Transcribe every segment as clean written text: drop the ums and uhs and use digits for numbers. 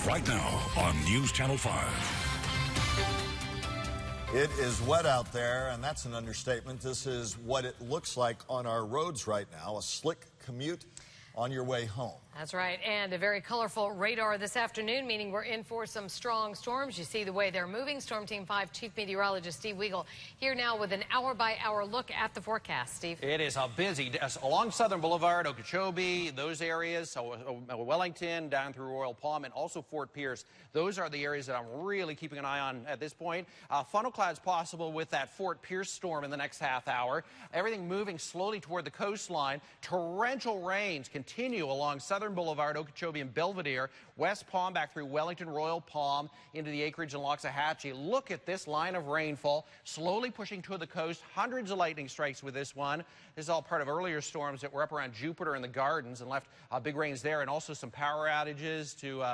right now on News Channel 5. It is wet out there, and that's an understatement. This is what it looks like on our roads right now, a slick commute on your way home. That's right, and a very colorful radar this afternoon, meaning we're in for some strong storms. You see the way they're moving. Storm Team 5 Chief Meteorologist Steve Weigel here now with an hour-by-hour look at the forecast. Steve? It is a busy, along Southern Boulevard, Okeechobee, those areas, so Wellington, down through Royal Palm, and also Fort Pierce. Those are the areas that I'm really keeping an eye on at this point. Funnel clouds possible with that Fort Pierce storm in the next half hour. Everything moving slowly toward the coastline. Torrential rains continue along Southern Boulevard, Okeechobee, and Belvedere, West Palm, back through Wellington, Royal Palm, into the acreage in Loxahatchee. Look at this line of rainfall, slowly pushing toward the coast. Hundreds of lightning strikes with this one. This is all part of earlier storms that were up around Jupiter and the Gardens and left big rains there, and also some power outages to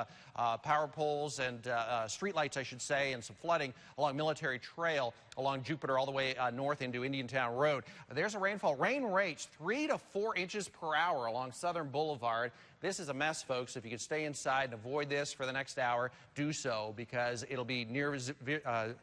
power poles and streetlights, I should say, and some flooding along Military Trail along Jupiter all the way north into Indiantown Road. There's a rainfall. Rain rates 3 to 4 inches per hour along Southern Boulevard. This is a mess, folks. If you could stay inside and avoid this for the next hour, do so, because it'll be near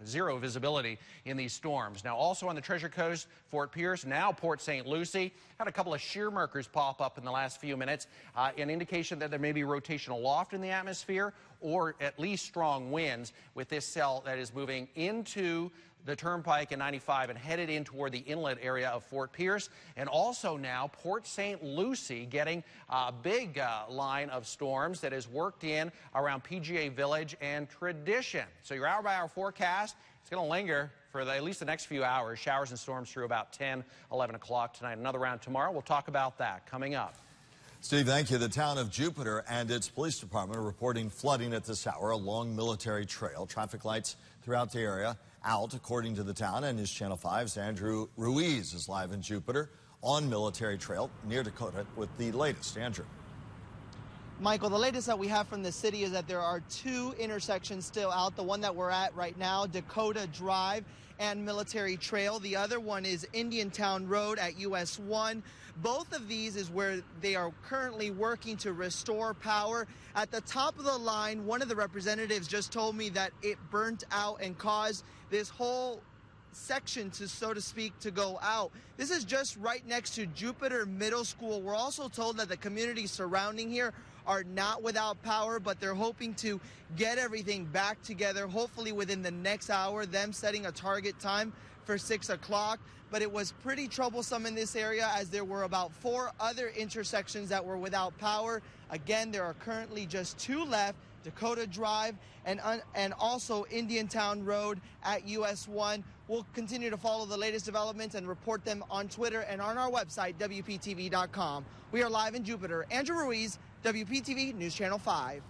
zero visibility in these storms. Now, also on the Treasure Coast, Fort Pierce, now Port St. Lucie. Had a couple of shear markers pop up in the last few minutes, an indication that there may be rotational loft in the atmosphere, or at least strong winds with this cell that is moving into the Turnpike and 95 and headed in toward the inlet area of Fort Pierce. And also now Port St. Lucie getting a big line of storms that is worked in around PGA Village and Tradition. So your hour-by-hour forecast, it's going to linger for at least the next few hours. Showers and storms through about 10, 11 o'clock tonight. Another round tomorrow. We'll talk about that coming up. Steve, thank you. The town of Jupiter and its police department are reporting flooding at this hour along Military Trail. Traffic lights throughout the area out, according to the town, and News Channel 5's Andrew Ruiz is live in Jupiter on Military Trail near Dakota with the latest. Andrew. Michael, the latest that we have from the city is that there are 2 intersections still out. The one that we're at right now, Dakota Drive and Military Trail. The other one is Indiantown Road at US 1. Both of these is where they are currently working to restore power. At the top of the line, one of the representatives just told me that it burnt out and caused this whole section to, so to speak, to go out. This is just right next to Jupiter Middle School. We're also told that the communities surrounding here are not without power, but they're hoping to get everything back together, hopefully within the next hour, them setting a target time for 6 o'clock. But it was pretty troublesome in this area, as there were about 4 other intersections that were without power. Again, there are currently just 2 left, Dakota Drive and also Indiantown Road at US 1. We'll continue to follow the latest developments and report them on Twitter and on our website, WPTV.com. We are live in Jupiter. Andrew Ruiz, WPTV News Channel 5.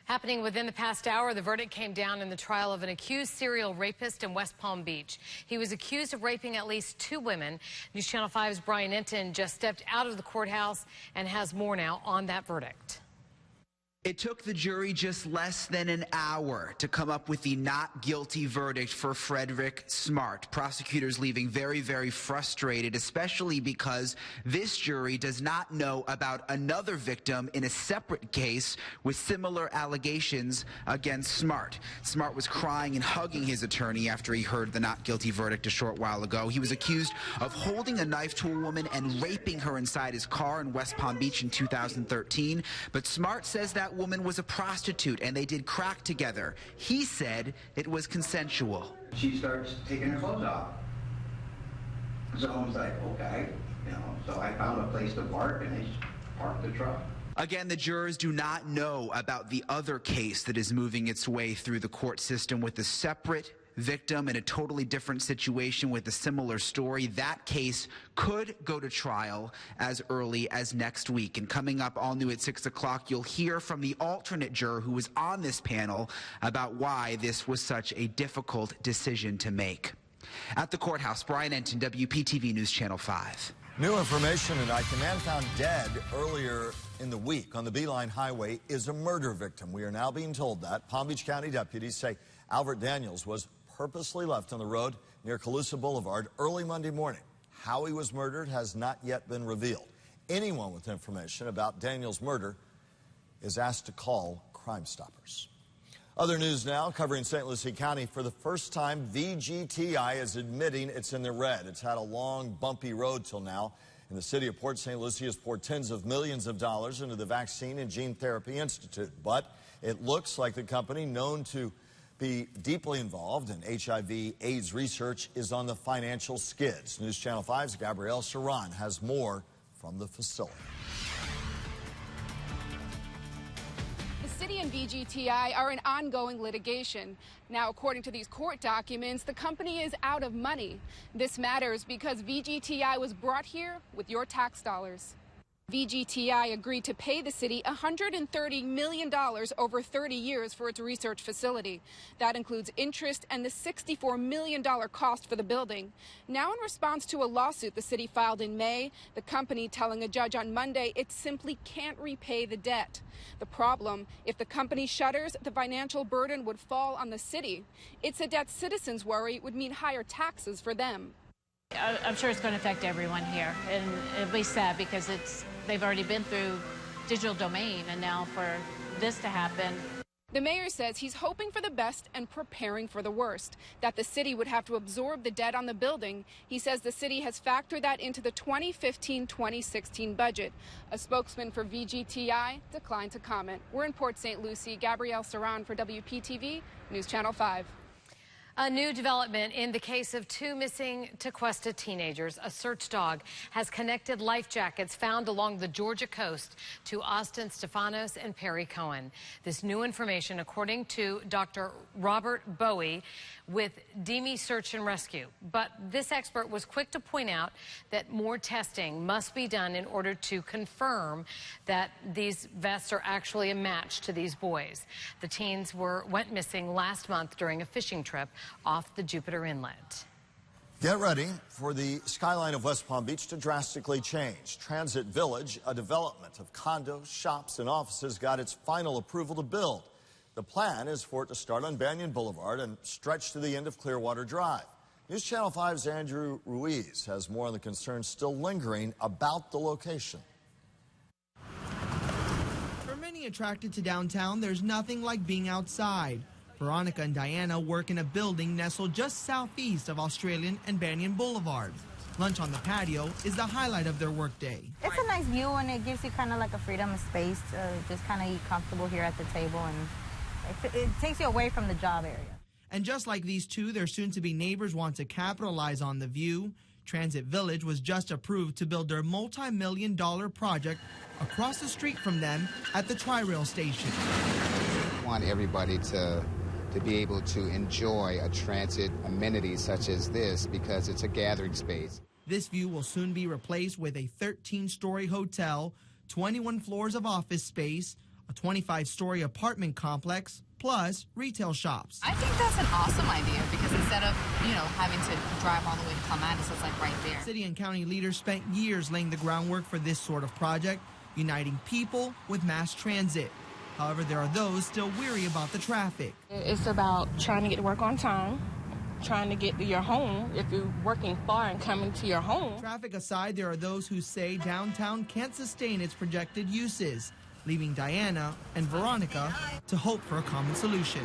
Happening within the past hour, the verdict came down in the trial of an accused serial rapist in West Palm Beach. He was accused of raping at least 2 women. News Channel 5's Brian Enton just stepped out of the courthouse and has more now on that verdict. It took the jury just less than an hour to come up with the not guilty verdict for Frederick Smart. Prosecutors leaving very, very frustrated, especially because this jury does not know about another victim in a separate case with similar allegations against Smart. Smart was crying and hugging his attorney after he heard the not guilty verdict a short while ago. He was accused of holding a knife to a woman and raping her inside his car in West Palm Beach in 2013. But Smart says that woman was a prostitute and they did crack together. He said it was consensual. She starts taking her clothes off. So I was like, okay, so I found a place to park and I parked the truck. Again, the jurors do not know about the other case that is moving its way through the court system with a separate victim in a totally different situation with a similar story. That case could go to trial as early as next week. And coming up all new at 6 o'clock, you'll hear from the alternate juror who was on this panel about why this was such a difficult decision to make. At the courthouse, Brian Enton, WPTV News Channel 5. New information tonight. The man found dead earlier in the week on the Beeline Highway is a murder victim. We are now being told that. Palm Beach County deputies say Albert Daniels was purposely left on the road near Calusa Boulevard early Monday morning. How he was murdered has not yet been revealed. Anyone with information about Daniels' murder is asked to call Crime Stoppers. Other news now covering St. Lucie County. For the first time, VGTI is admitting it's in the red. It's had a long, bumpy road till now. And the city of Port St. Lucie has poured tens of millions of dollars into the Vaccine and Gene Therapy Institute. But it looks like the company, known to be deeply involved in HIV/AIDS research, is on the financial skids. News Channel 5's Gabrielle Saran has more from the facility. The city and VGTI are in ongoing litigation. Now, according to these court documents, the company is out of money. This matters because VGTI was brought here with your tax dollars. VGTI agreed to pay the city $130 million over 30 years for its research facility. That includes interest and the $64 million cost for the building. Now, in response to a lawsuit the city filed in May, the company telling a judge on Monday it simply can't repay the debt. The problem, if the company shutters, the financial burden would fall on the city. It's a debt citizens worry would mean higher taxes for them. I'm sure it's going to affect everyone here, and it'll be sad because they've already been through digital domain, and now for this to happen. The mayor says he's hoping for the best and preparing for the worst, that the city would have to absorb the debt on the building. He says the city has factored that into the 2015-2016 budget. A spokesman for VGTI declined to comment. We're in Port St. Lucie. Gabrielle Saran for WPTV, News Channel 5. A new development in the case of two missing Tequesta teenagers. A search dog has connected life jackets found along the Georgia coast to Austin Stefanos and Perry Cohen. This new information, according to Dr. Robert Bowie with DEME Search and Rescue. But this expert was quick to point out that more testing must be done in order to confirm that these vests are actually a match to these boys. The teens went missing last month during a fishing trip off the Jupiter Inlet. Get ready for the skyline of West Palm Beach to drastically change. Transit Village, a development of condos, shops, and offices, got its final approval to build. The plan is for it to start on Banyan Boulevard and stretch to the end of Clearwater Drive. News Channel 5's Andrew Ruiz has more on the concerns still lingering about the location. For many attracted to downtown, there's nothing like being outside. Veronica and Diana work in a building nestled just southeast of Australian and Banyan Boulevard. Lunch on the patio is the highlight of their workday. It's a nice view, and it gives you kind of like a freedom of space to just kind of eat comfortable here at the table, and it takes you away from the job area. And just like these two, their soon-to-be neighbors want to capitalize on the view. Transit Village was just approved to build their multi-million-dollar project across the street from them at the Tri-Rail station. I want everybody to be able to enjoy a transit amenity such as this because it's a gathering space. This view will soon be replaced with a 13-story hotel, 21 floors of office space, a 25-story apartment complex, plus retail shops. I think that's an awesome idea because instead of, having to drive all the way to Clematis, it's like right there. City and county leaders spent years laying the groundwork for this sort of project, uniting people with mass transit. However, there are those still weary about the traffic. It's about trying to get to work on time, trying to get to your home if you're working far and coming to your home. Traffic aside, there are those who say downtown can't sustain its projected uses, leaving Diana and Veronica to hope for a common solution.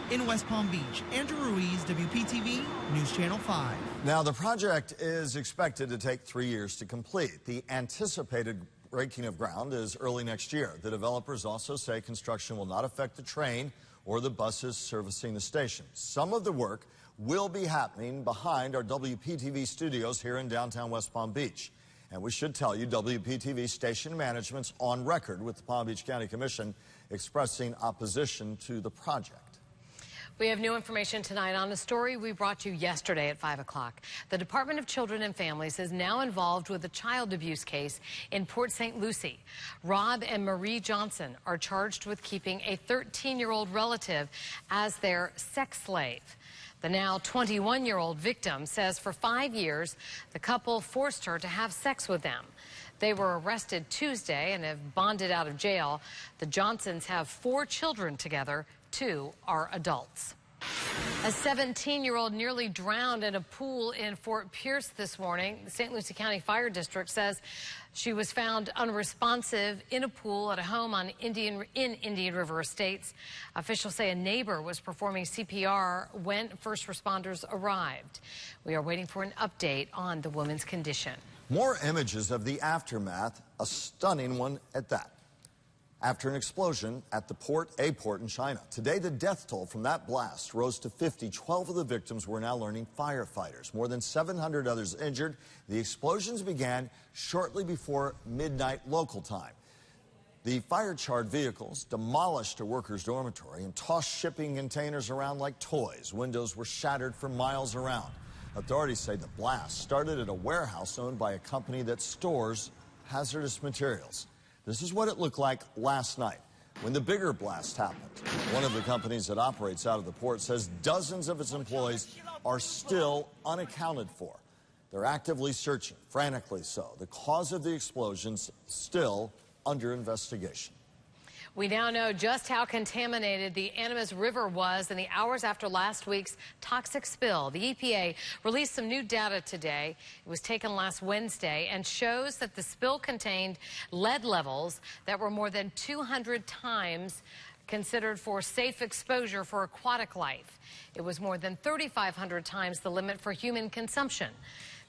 In West Palm Beach, Andrew Ruiz, WPTV, News Channel 5. Now, the project is expected to take 3 years to complete. The anticipated breaking of ground is early next year. The developers also say construction will not affect the train or the buses servicing the station. Some of the work will be happening behind our WPTV studios here in downtown West Palm Beach. And we should tell you, WPTV station management's on record with the Palm Beach County Commission expressing opposition to the project. We have new information tonight on a story we brought you yesterday at 5 o'clock. The Department of Children and Families is now involved with a child abuse case in Port St. Lucie. Rob and Marie Johnson are charged with keeping a 13-year-old relative as their sex slave. The now 21-year-old victim says for 5 years, the couple forced her to have sex with them. They were arrested Tuesday and have bonded out of jail. The Johnsons have 4 children together. 2 are adults. A 17-year-old nearly drowned in a pool in Fort Pierce this morning. The St. Lucie County Fire District says she was found unresponsive in a pool at a home on Indian River Estates. Officials say a neighbor was performing CPR when first responders arrived. We are waiting for an update on the woman's condition. More images of the aftermath, a stunning one at that. After an explosion at a port in China. Today, the death toll from that blast rose to 50. 12 of the victims were now learning firefighters. More than 700 others injured. The explosions began shortly before midnight local time. The fire-charred vehicles demolished a workers' dormitory and tossed shipping containers around like toys. Windows were shattered for miles around. Authorities say the blast started at a warehouse owned by a company that stores hazardous materials. This is what it looked like last night when the bigger blast happened. One of the companies that operates out of the port says dozens of its employees are still unaccounted for. They're actively searching, frantically so. The cause of the explosions still under investigation. We now know just how contaminated the Animas River was in the hours after last week's toxic spill. The EPA released some new data today. It was taken last Wednesday and shows that the spill contained lead levels that were more than 200 times considered for safe exposure for aquatic life. It was more than 3,500 times the limit for human consumption.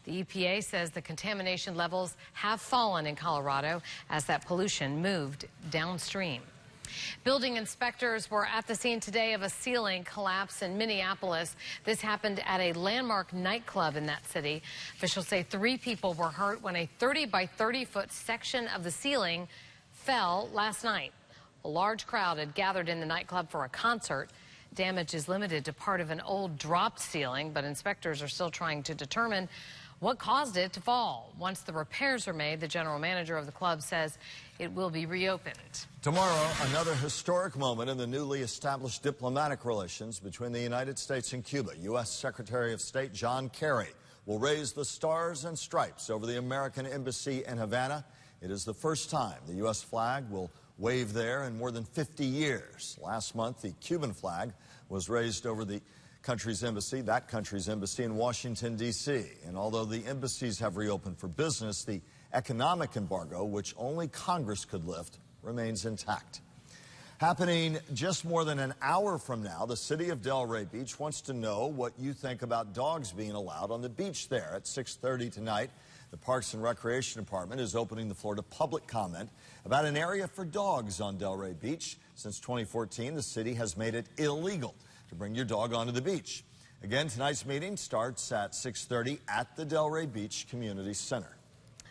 The EPA says the contamination levels have fallen in Colorado as that pollution moved downstream. Building inspectors were at the scene today of a ceiling collapse in Minneapolis. This happened at a landmark nightclub in that city. Officials say 3 people were hurt when a 30 by 30 foot section of the ceiling fell last night. A large crowd had gathered in the nightclub for a concert. Damage is limited to part of an old dropped ceiling, but inspectors are still trying to determine what caused it to fall. Once the repairs are made, the general manager of the club says it will be reopened. Tomorrow, another historic moment in the newly established diplomatic relations between the United States and Cuba. U.S. Secretary of State John Kerry will raise the stars and stripes over the American embassy in Havana. It is the first time the U.S. flag will wave there in more than 50 years. Last month, the Cuban flag was raised over the country's embassy, that country's embassy in Washington, D.C. And although the embassies have reopened for business, the economic embargo, which only Congress could lift, remains intact. Happening just more than an hour from now, the city of Delray Beach wants to know what you think about dogs being allowed on the beach there. At 6:30 tonight, the Parks and Recreation Department is opening the floor to public comment about an area for dogs on Delray Beach. Since 2014, the city has made it illegal to bring your dog onto the beach. Again, tonight's meeting starts at 6:30 at the Delray Beach Community Center.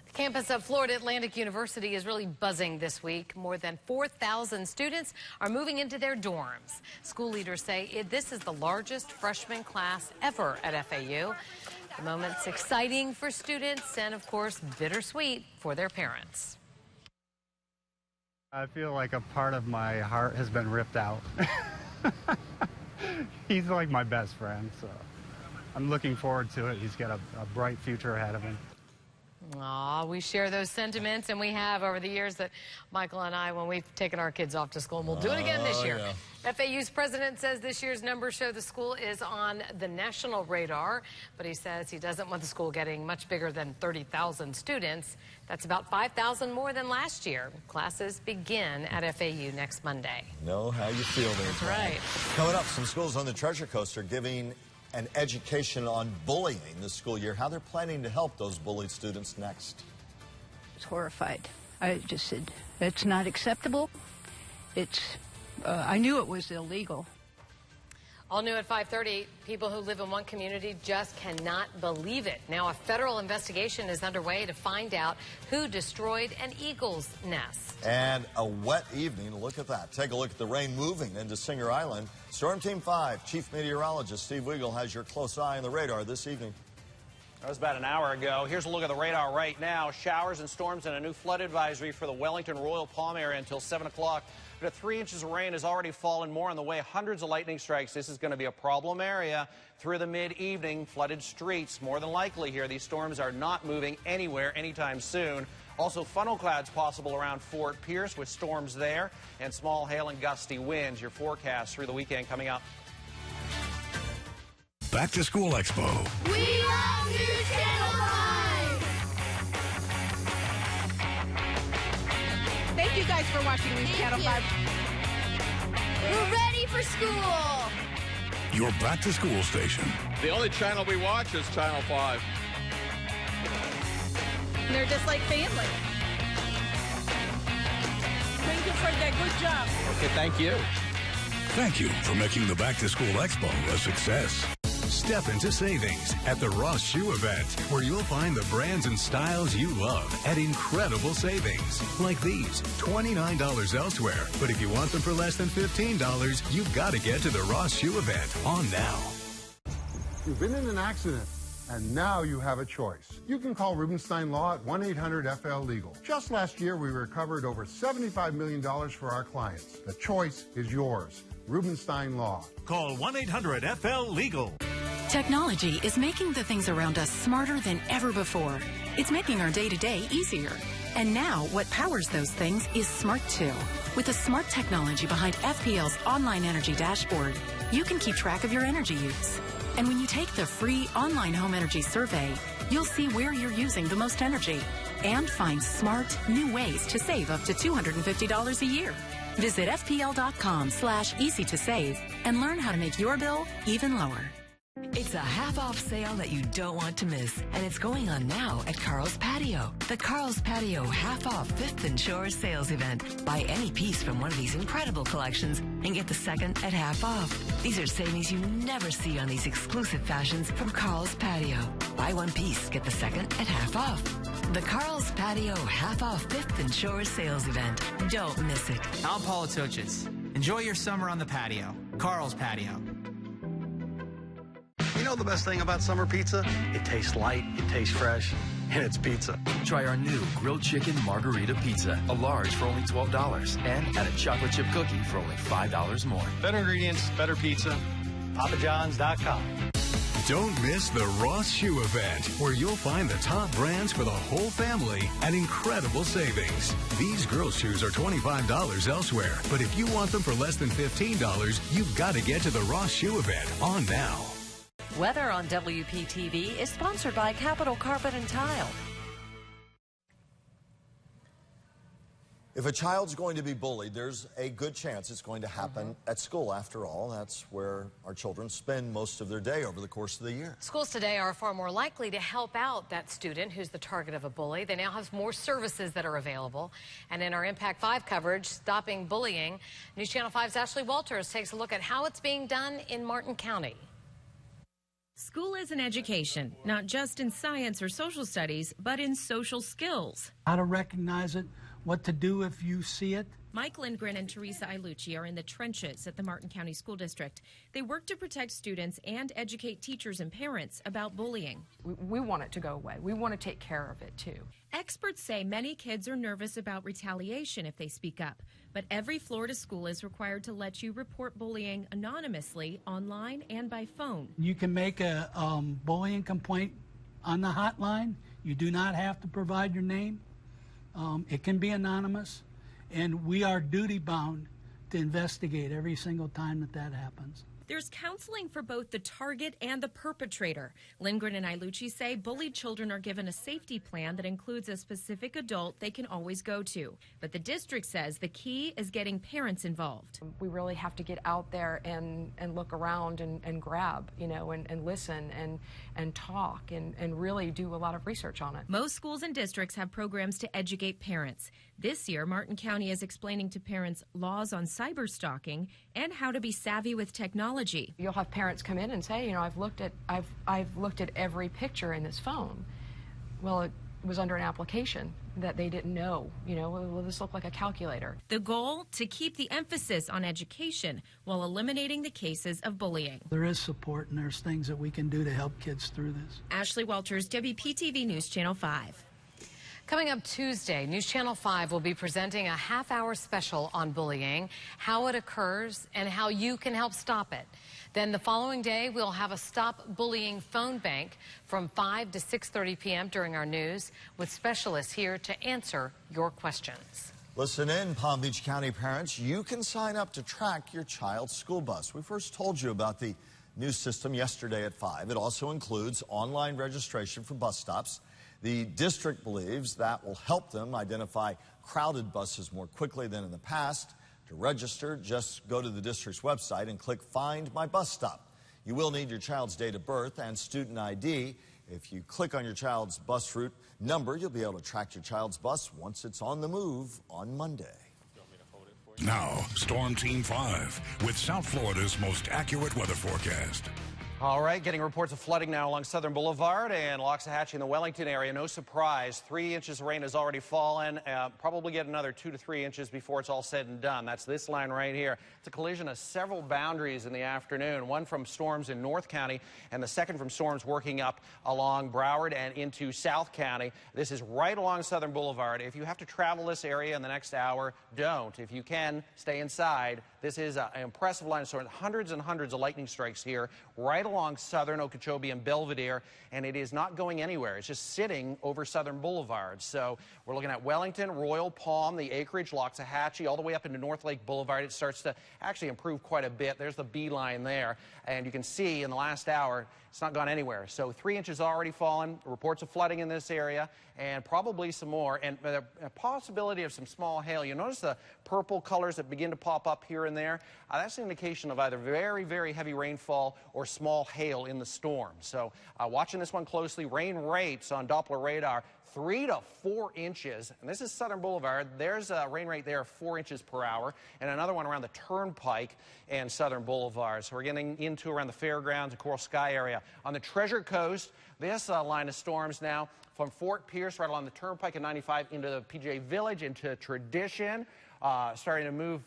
The campus of Florida Atlantic University is really buzzing this week. More than 4,000 students are moving into their dorms. School leaders say this is the largest freshman class ever at FAU. The moment's exciting for students and, of course, bittersweet for their parents. I feel like a part of my heart has been ripped out. He's like my best friend, so I'm looking forward to it. He's got a bright future ahead of him. Aw, we share those sentiments, and we have over the years that Michael and I, when we've taken our kids off to school, and we'll do it again this year. Yeah. FAU's president says this year's numbers show the school is on the national radar, but he says he doesn't want the school getting much bigger than 30,000 students. That's about 5,000 more than last year. Classes begin at FAU next Monday. Know how you feel there. That's right. Coming up, some schools on the Treasure Coast are giving an education on bullying this school year, how they're planning to help those bullied students next. I was horrified. I just said, it's not acceptable. I knew it was illegal. All new at 5:30, people who live in one community just cannot believe it. Now a federal investigation is underway to find out who destroyed an eagle's nest. And a wet evening, look at that. Take a look at the rain moving into Singer Island. Storm Team 5, Chief Meteorologist Steve Weigel has your close eye on the radar this evening. That was about an hour ago. Here's a look at the radar right now. Showers and storms and a new flood advisory for the Wellington Royal Palm area until 7 o'clock. But 3 inches of rain has already fallen, more on the way. Hundreds of lightning strikes. This is going to be a problem area through the mid-evening. Flooded streets, more than likely here. These storms are not moving anywhere anytime soon. Also, funnel clouds possible around Fort Pierce with storms there and small hail and gusty winds. Your forecast through the weekend coming up. Back to School Expo. We love News Channel 5! Thank you guys for watching News Channel 5. We're ready for school! Your Back to School station. The only channel we watch is Channel 5. They're just like family. Thank you for that. Good job. Okay, thank you. Thank you for making the Back to School Expo a success. Step into savings at the Ross Shoe event, where you'll find the brands and styles you love at incredible savings. Like these, $29 elsewhere. But if you want them for less than $15, you've got to get to the Ross Shoe event on now. You've been in an accident, and now you have a choice. You can call Rubenstein Law at 1-800-FL-LEGAL. Just last year, we recovered over $75 million for our clients. The choice is yours. Rubenstein Law. Call 1-800-FL-LEGAL. Technology is making the things around us smarter than ever before. It's making our day-to-day easier. And now, what powers those things is Smart 2. With the smart technology behind FPL's online energy dashboard, you can keep track of your energy use. And when you take the free online home energy survey, you'll see where you're using the most energy and find smart, new ways to save up to $250 a year. Visit fpl.com/easy to save and learn how to make your bill even lower. It's a half-off sale that you don't want to miss, and it's going on now at Carl's Patio. The Carl's Patio half-off 5th and Shore sales event. Buy any piece from one of these incredible collections and get the second at half off. These are savings you never see on these exclusive fashions from Carl's Patio. Buy one piece, get the second at half off. The Carl's Patio half-off 5th and Shore sales event. Don't miss it. I'm Paul Atochis. Enjoy your summer on the patio. Carl's Patio. You know the best thing about summer pizza? It tastes light, it tastes fresh, and it's pizza. Try our new grilled chicken margarita pizza, a large for only $12, and add a chocolate chip cookie for only $5 more. Better ingredients, better pizza. PapaJohns.com. Don't miss the Ross Shoe event, where you'll find the top brands for the whole family at incredible savings. These girls' shoes are $25 elsewhere, but if you want them for less than $15, you've got to get to the Ross Shoe event on now. Weather on WPTV is sponsored by Capital Carpet and Tile. If a child's going to be bullied, there's a good chance it's going to happen at school. After all, that's where our children spend most of their day over the course of the year. Schools today are far more likely to help out that student who's the target of a bully. They now have more services that are available. And in our Impact 5 coverage, Stopping Bullying, News Channel 5's Ashley Walters takes a look at how it's being done in Martin County. School is an education, not just in science or social studies, but in social skills. How to recognize it, what to do if you see it. Mike Lindgren and Teresa Ilucci are in the trenches at the Martin County School District. They work to protect students and educate teachers and parents about bullying. We want it to go away. We want to take care of it, too. Experts say many kids are nervous about retaliation if they speak up, but every Florida school is required to let you report bullying anonymously, online, and by phone. You can make a bullying complaint on the hotline. You do not have to provide your name. It can be anonymous. And we are duty-bound to investigate every single time that happens. There's counseling for both the target and the perpetrator. Lindgren and Ilucci say bullied children are given a safety plan that includes a specific adult they can always go to. But the district says the key is getting parents involved. We really have to get out there and look around and grab, and listen and talk and really do a lot of research on it. Most schools and districts have programs to educate parents. This year, Martin County is explaining to parents laws on cyberstalking and how to be savvy with technology. You'll have parents come in and say, I've looked at every picture in this phone. Well, it was under an application that they didn't know. Will this look like a calculator? The goal, to keep the emphasis on education while eliminating the cases of bullying. There is support and there's things that we can do to help kids through this. Ashley Walters, WPTV News Channel 5. Coming up Tuesday, News Channel 5 will be presenting a half-hour special on bullying, how it occurs, and how you can help stop it. Then the following day, we'll have a Stop Bullying phone bank from 5 to 6:30 p.m. during our news, with specialists here to answer your questions. Listen in, Palm Beach County parents. You can sign up to track your child's school bus. We first told you about the new system yesterday at 5. It also includes online registration for bus stops. The district believes that will help them identify crowded buses more quickly than in the past. To register, just go to the district's website and click Find My Bus Stop. You will need your child's date of birth and student ID. If you click on your child's bus route number, you'll be able to track your child's bus once it's on the move on Monday. Now, Storm Team 5 with South Florida's most accurate weather forecast. All right, getting reports of flooding now along Southern Boulevard and Loxahatchee in the Wellington area. No surprise, 3 inches of rain has already fallen. Probably get another 2 to 3 inches before it's all said and done. That's this line right here. It's a collision of several boundaries in the afternoon. One from storms in North County and the second from storms working up along Broward and into South County. This is right along Southern Boulevard. If you have to travel this area in the next hour, don't. If you can, stay inside. This is an impressive line of storms. Hundreds and hundreds of lightning strikes here right along Southern, Okeechobee, and Belvedere, and it is not going anywhere. It's just sitting over Southern Boulevard. So we're looking at Wellington, Royal Palm, the acreage, Loxahatchee, all the way up into North Lake Boulevard. It starts to actually improve quite a bit. There's the B line there, and you can see in the last hour, it's not gone anywhere. So 3 inches already fallen, reports of flooding in this area, and probably some more, and a possibility of some small hail. You notice the purple colors that begin to pop up here and there? That's an indication of either very, very heavy rainfall or small hail in the storm. So watching this one closely, rain rates on Doppler radar, 3 to 4 inches, and this is Southern Boulevard. There's a rain rate there of 4 inches per hour, and another one around the Turnpike and Southern Boulevard. So we're getting into around the fairgrounds and Coral Sky area. On the Treasure Coast, this line of storms now from Fort Pierce right along the Turnpike and 95 into the PJ Village, into Tradition. Starting to move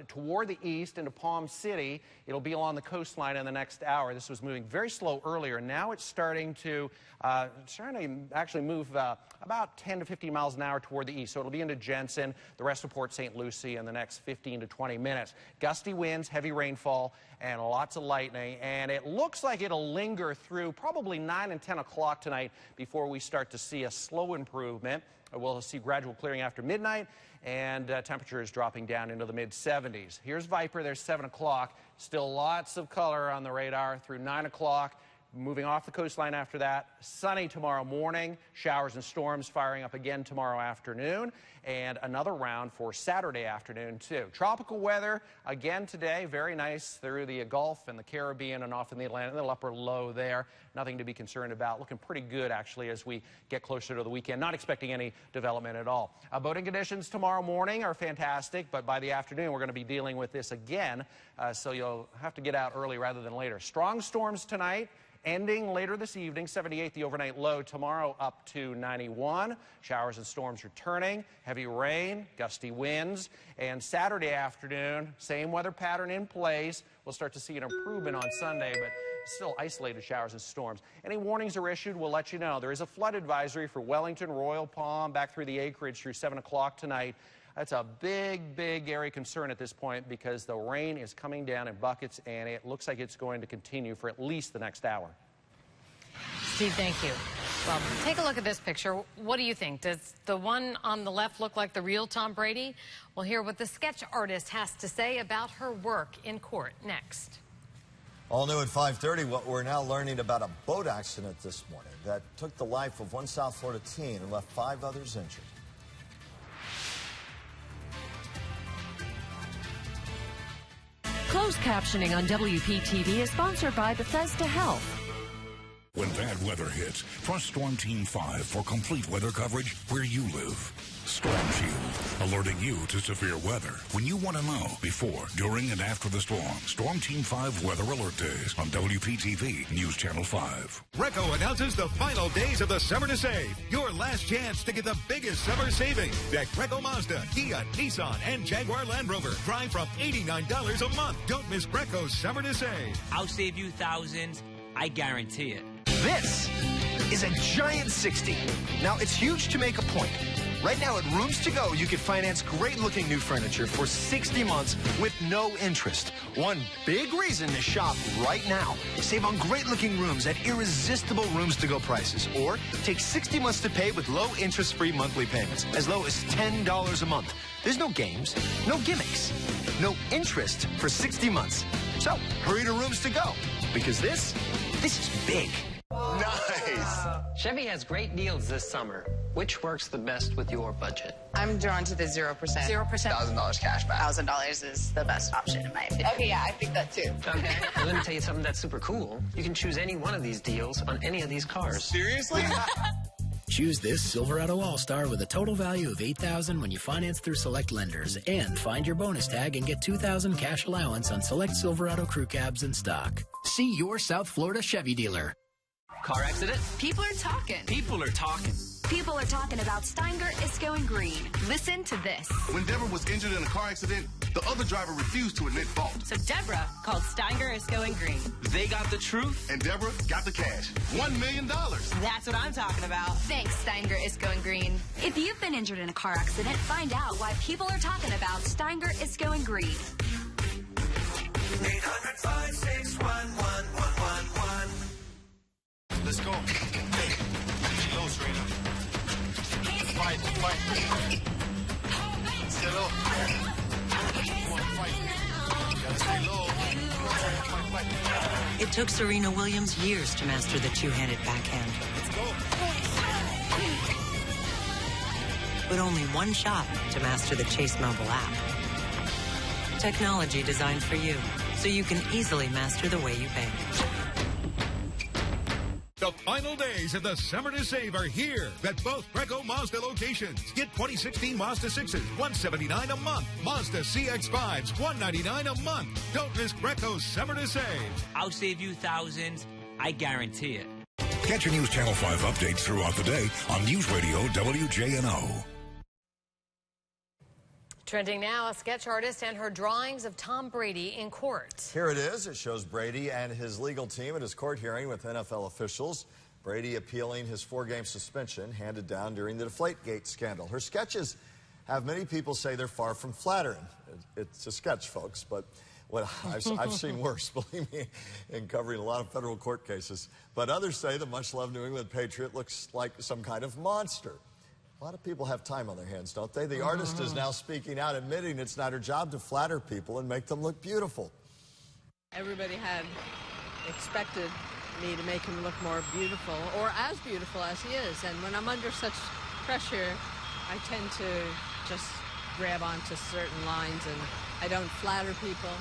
toward the east into Palm City. It'll be along the coastline in the next hour. This was moving very slow earlier. Now it's starting to actually move about 10 to 15 miles an hour toward the east. So it'll be into Jensen, the rest of Port St. Lucie in the next 15 to 20 minutes. Gusty winds, heavy rainfall, and lots of lightning. And it looks like it'll linger through probably 9 and 10 o'clock tonight before we start to see a slow improvement. We'll see gradual clearing after midnight, and temperatures dropping down into the mid-70s. Here's Viper. There's 7 o'clock. Still lots of color on the radar through 9 o'clock. Moving off the coastline after that. Sunny tomorrow morning. Showers and storms firing up again tomorrow afternoon. And another round for Saturday afternoon, too. Tropical weather again today. Very nice through the Gulf and the Caribbean and off in the Atlantic. A little upper low there. Nothing to be concerned about. Looking pretty good, actually, as we get closer to the weekend. Not expecting any development at all. Boating conditions tomorrow morning are fantastic, but by the afternoon, we're going to be dealing with this again. So you'll have to get out early rather than later. Strong storms tonight. Ending later this evening, 78 the overnight low. Tomorrow up to 91. Showers and storms returning. Heavy rain, gusty winds. And Saturday afternoon, same weather pattern in place. We'll start to see an improvement on Sunday, but still isolated showers and storms. Any warnings are issued, we'll let you know. There is a flood advisory for Wellington, Royal Palm, back through the acreage through 7 o'clock tonight. That's a big, big area of concern at this point because the rain is coming down in buckets, and it looks like it's going to continue for at least the next hour. Steve, thank you. Well, take a look at this picture. What do you think? Does the one on the left look like the real Tom Brady? We'll hear what the sketch artist has to say about her work in court next. All new at 5:30, what we're now learning about a boat accident this morning that took the life of one South Florida teen and left 5 others injured. Closed captioning on WPTV is sponsored by Bethesda Health. When bad weather hits, trust Storm Team 5 for complete weather coverage where you live. Storm Shield, alerting you to severe weather when you want to know before, during, and after the storm. Storm Team 5 Weather Alert Days on WPTV News Channel 5. Recco announces the final days of the summer to save. Your last chance to get the biggest summer savings. At Recco Mazda, Kia, Nissan, and Jaguar Land Rover. Drive from $89 a month. Don't miss Recco's summer to save. I'll save you thousands. I guarantee it. This is a giant 60. Now, it's huge to make a point. Right now at Rooms To Go, you can finance great-looking new furniture for 60 months with no interest. One big reason to shop right now. Save on great-looking rooms at irresistible Rooms To Go prices. Or take 60 months to pay with low interest-free monthly payments, as low as $10 a month. There's no games, no gimmicks, no interest for 60 months. So, hurry to Rooms To Go. because this is big. Nice. Chevy has great deals this summer. Which works the best with your budget? I'm drawn to the 0%. 0%. $1,000 cash back. $1,000 is the best option in my opinion. Okay, yeah, I think that too. Okay. Well, let me tell you something that's super cool. You can choose any one of these deals on any of these cars. Seriously? Choose this Silverado All-Star with a total value of $8,000 when you finance through select lenders. And find your bonus tag and get $2,000 cash allowance on select Silverado crew cabs in stock. See your South Florida Chevy dealer. Car accident? People are talking. People are talking. People are talking about Steinger is going green. Listen to this. When Deborah was injured in a car accident, the other driver refused to admit fault. So Deborah called Steinger is going green. They got the truth. And Deborah got the cash. $1 million. That's what I'm talking about. Thanks, Steinger is going green. If you've been injured in a car accident, find out why people are talking about Steinger is going green. 800-561-1111. Let's go. Hey, low, Serena. Fight. Stay low. Come on, fight. Gotta stay low. Fight. It took Serena Williams years to master the two-handed backhand. Let's go. But only one shot to master the Chase mobile app. Technology designed for you, so you can easily master the way you bank. The final days of the Summer to Save are here at both Greco Mazda locations. Get 2016 Mazda 6s, $179 a month. Mazda CX-5s, $199 a month. Don't miss Greco's Summer to Save. I'll save you thousands. I guarantee it. Catch your News Channel 5 updates throughout the day on News Radio WJNO. Trending now, a sketch artist and her drawings of Tom Brady in court. Here it is. It shows Brady and his legal team at his court hearing with NFL officials. Brady appealing his 4-game suspension handed down during the Deflategate scandal. Her sketches have many people say they're far from flattering. It's a sketch, folks, but what I've seen worse, believe me, in covering a lot of federal court cases. But others say the much-loved New England Patriot looks like some kind of monster. A lot of people have time on their hands, don't they? The artist is now speaking out, admitting it's not her job to flatter people and make them look beautiful. Everybody had expected me to make him look more beautiful, or as beautiful as he is. And when I'm under such pressure, I tend to just grab onto certain lines, and I don't flatter people.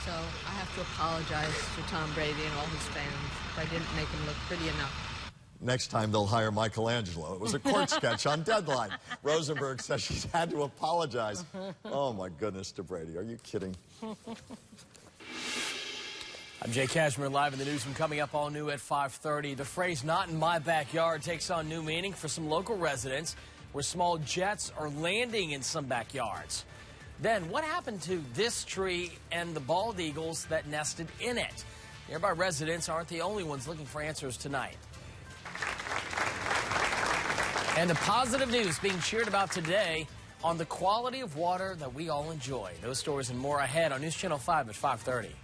So I have to apologize to Tom Brady and all his fans if I didn't make him look pretty enough. Next time they'll hire Michelangelo. It was a court sketch on Deadline. Rosenberg says she's had to apologize. Oh, my goodness, to Brady. Are you kidding? I'm Jay Cashmere, live in the newsroom. Coming up all new at 5:30. The phrase "not in my backyard" takes on new meaning for some local residents, where small jets are landing in some backyards. Then, what happened to this tree and the bald eagles that nested in it? Nearby residents aren't the only ones looking for answers tonight. And the positive news being cheered about today on the quality of water that we all enjoy. Those stories and more ahead on News Channel 5 at 5:30.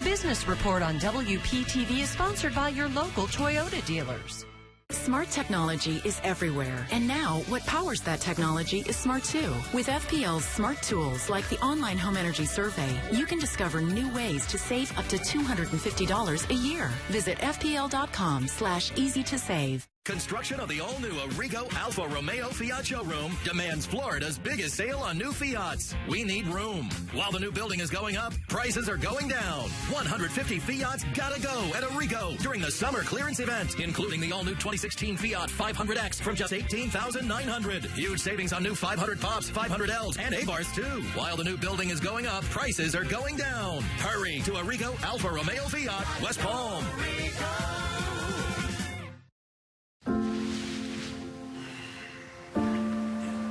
Business Report on WPTV is sponsored by your local Toyota dealers. Smart technology is everywhere, and now what powers that technology is smart too. With FPL's smart tools like the online home energy survey, you can discover new ways to save up to $250 a year. Visit fpl.com/easy to save. Construction of the all-new Arrigo Alfa Romeo Fiat showroom demands Florida's biggest sale on new Fiats. We need room. While the new building is going up, prices are going down. 150 Fiats gotta go at Arrigo during the summer clearance event, including the all-new 2016 Fiat 500X from just $18,900. Huge savings on new 500 Pops, 500Ls, and A-Bars too. While the new building is going up, prices are going down. Hurry to Arrigo Alfa Romeo Fiat, West Palm.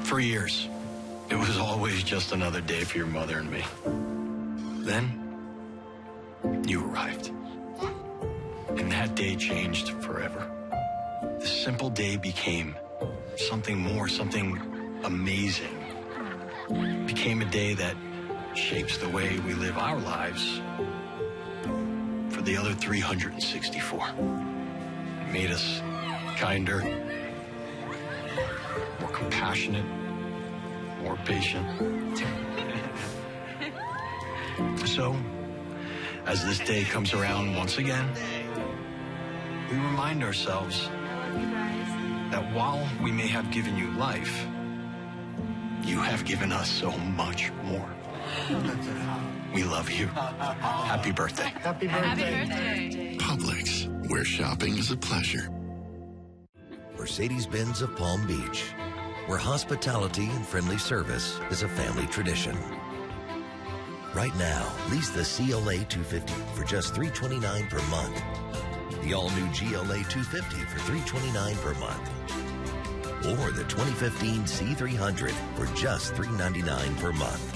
For years, it was always just another day for your mother and me. Then, you arrived. And that day changed forever. This simple day became something more, something amazing. It became a day that shapes the way we live our lives for the other 364. It made us kinder, more compassionate, more patient. so, as this day comes around once again, we remind ourselves that while we may have given you life, you have given us so much more. We love you. Happy birthday. Happy birthday. Publix, where shopping is a pleasure. Mercedes-Benz of Palm Beach, where hospitality and friendly service is a family tradition. Right now, lease the CLA 250 for just $329 per month. The all-new GLA 250 for $329 per month. Or the 2015 C300 for just $399 per month.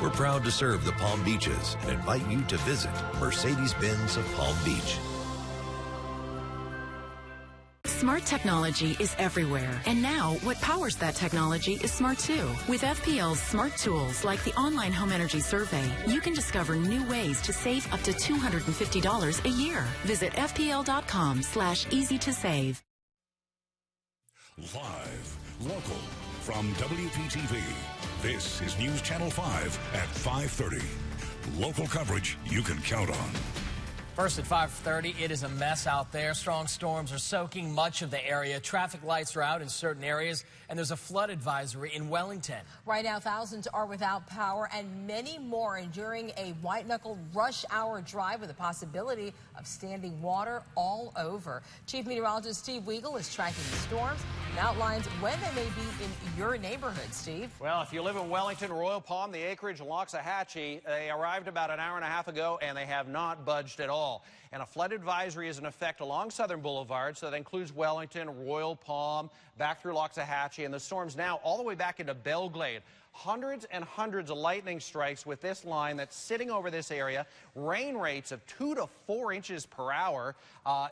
We're proud to serve the Palm Beaches and invite you to visit Mercedes-Benz of Palm Beach. Smart technology is everywhere, and now what powers that technology is smart too. With FPL's smart tools like the online home energy survey, you can discover new ways to save up to $250 a year. Visit fpl.com/easy to save. Live, local, from WPTV, this is News Channel 5 at 5:30. Local coverage you can count on. First at 5:30, it is a mess out there. Strong storms are soaking much of the area. Traffic lights are out in certain areas, and there's a flood advisory in Wellington. Right now, thousands are without power, and many more enduring a white-knuckle rush hour drive with the possibility of standing water all over. Chief Meteorologist Steve Weigel is tracking the storms and outlines when they may be in your neighborhood. Steve? Well, if you live in Wellington, Royal Palm, the Acreage, and Loxahatchee, they arrived about an hour and a half ago, and they have not budged at all. And a flood advisory is in effect along Southern Boulevard, so that includes Wellington, Royal Palm, back through Loxahatchee, and the storm's now all the way back into Belglade. Hundreds and hundreds of lightning strikes with this line that's sitting over this area. Rain rates of 2 to 4 inches per hour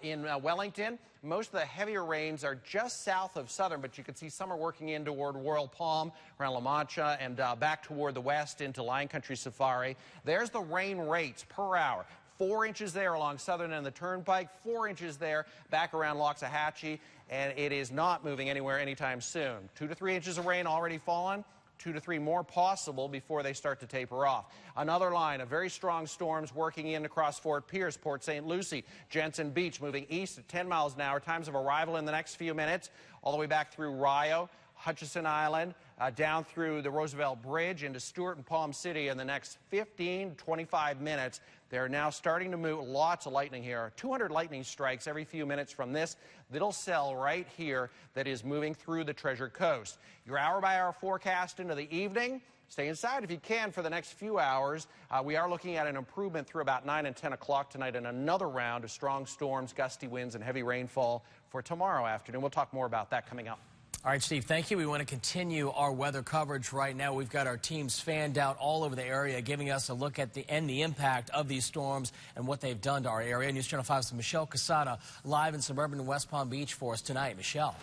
in Wellington. Most of the heavier rains are just south of Southern, but you can see some are working in toward Royal Palm, around La Mancha, and back toward the west into Lion Country Safari. There's the rain rates per hour. 4 inches there along Southern and the Turnpike, 4 inches there back around Loxahatchee, and it is not moving anywhere anytime soon. 2 to 3 inches of rain already fallen, 2 to 3 more possible before they start to taper off. Another line of very strong storms working in across Fort Pierce, Port St. Lucie, Jensen Beach, moving east at 10 miles an hour. Times of arrival in the next few minutes, all the way back through Rio, Hutchison Island, down through the Roosevelt Bridge into Stewart and Palm City in the next 15, 25 minutes. They're now starting to move. Lots of lightning here. 200 lightning strikes every few minutes from this little cell right here that is moving through the Treasure Coast. Your hour-by-hour forecast into the evening. Stay inside if you can for the next few hours. We are looking at an improvement through about 9 and 10 o'clock tonight and another round of strong storms, gusty winds, and heavy rainfall for tomorrow afternoon. We'll talk more about that coming up. All right, Steve, thank you. We want to continue our weather coverage right now. We've got our teams fanned out all over the area, giving us a look at the impact of these storms and what they've done to our area. News Channel 5's Michelle Casada live in suburban West Palm Beach for us tonight. Michelle.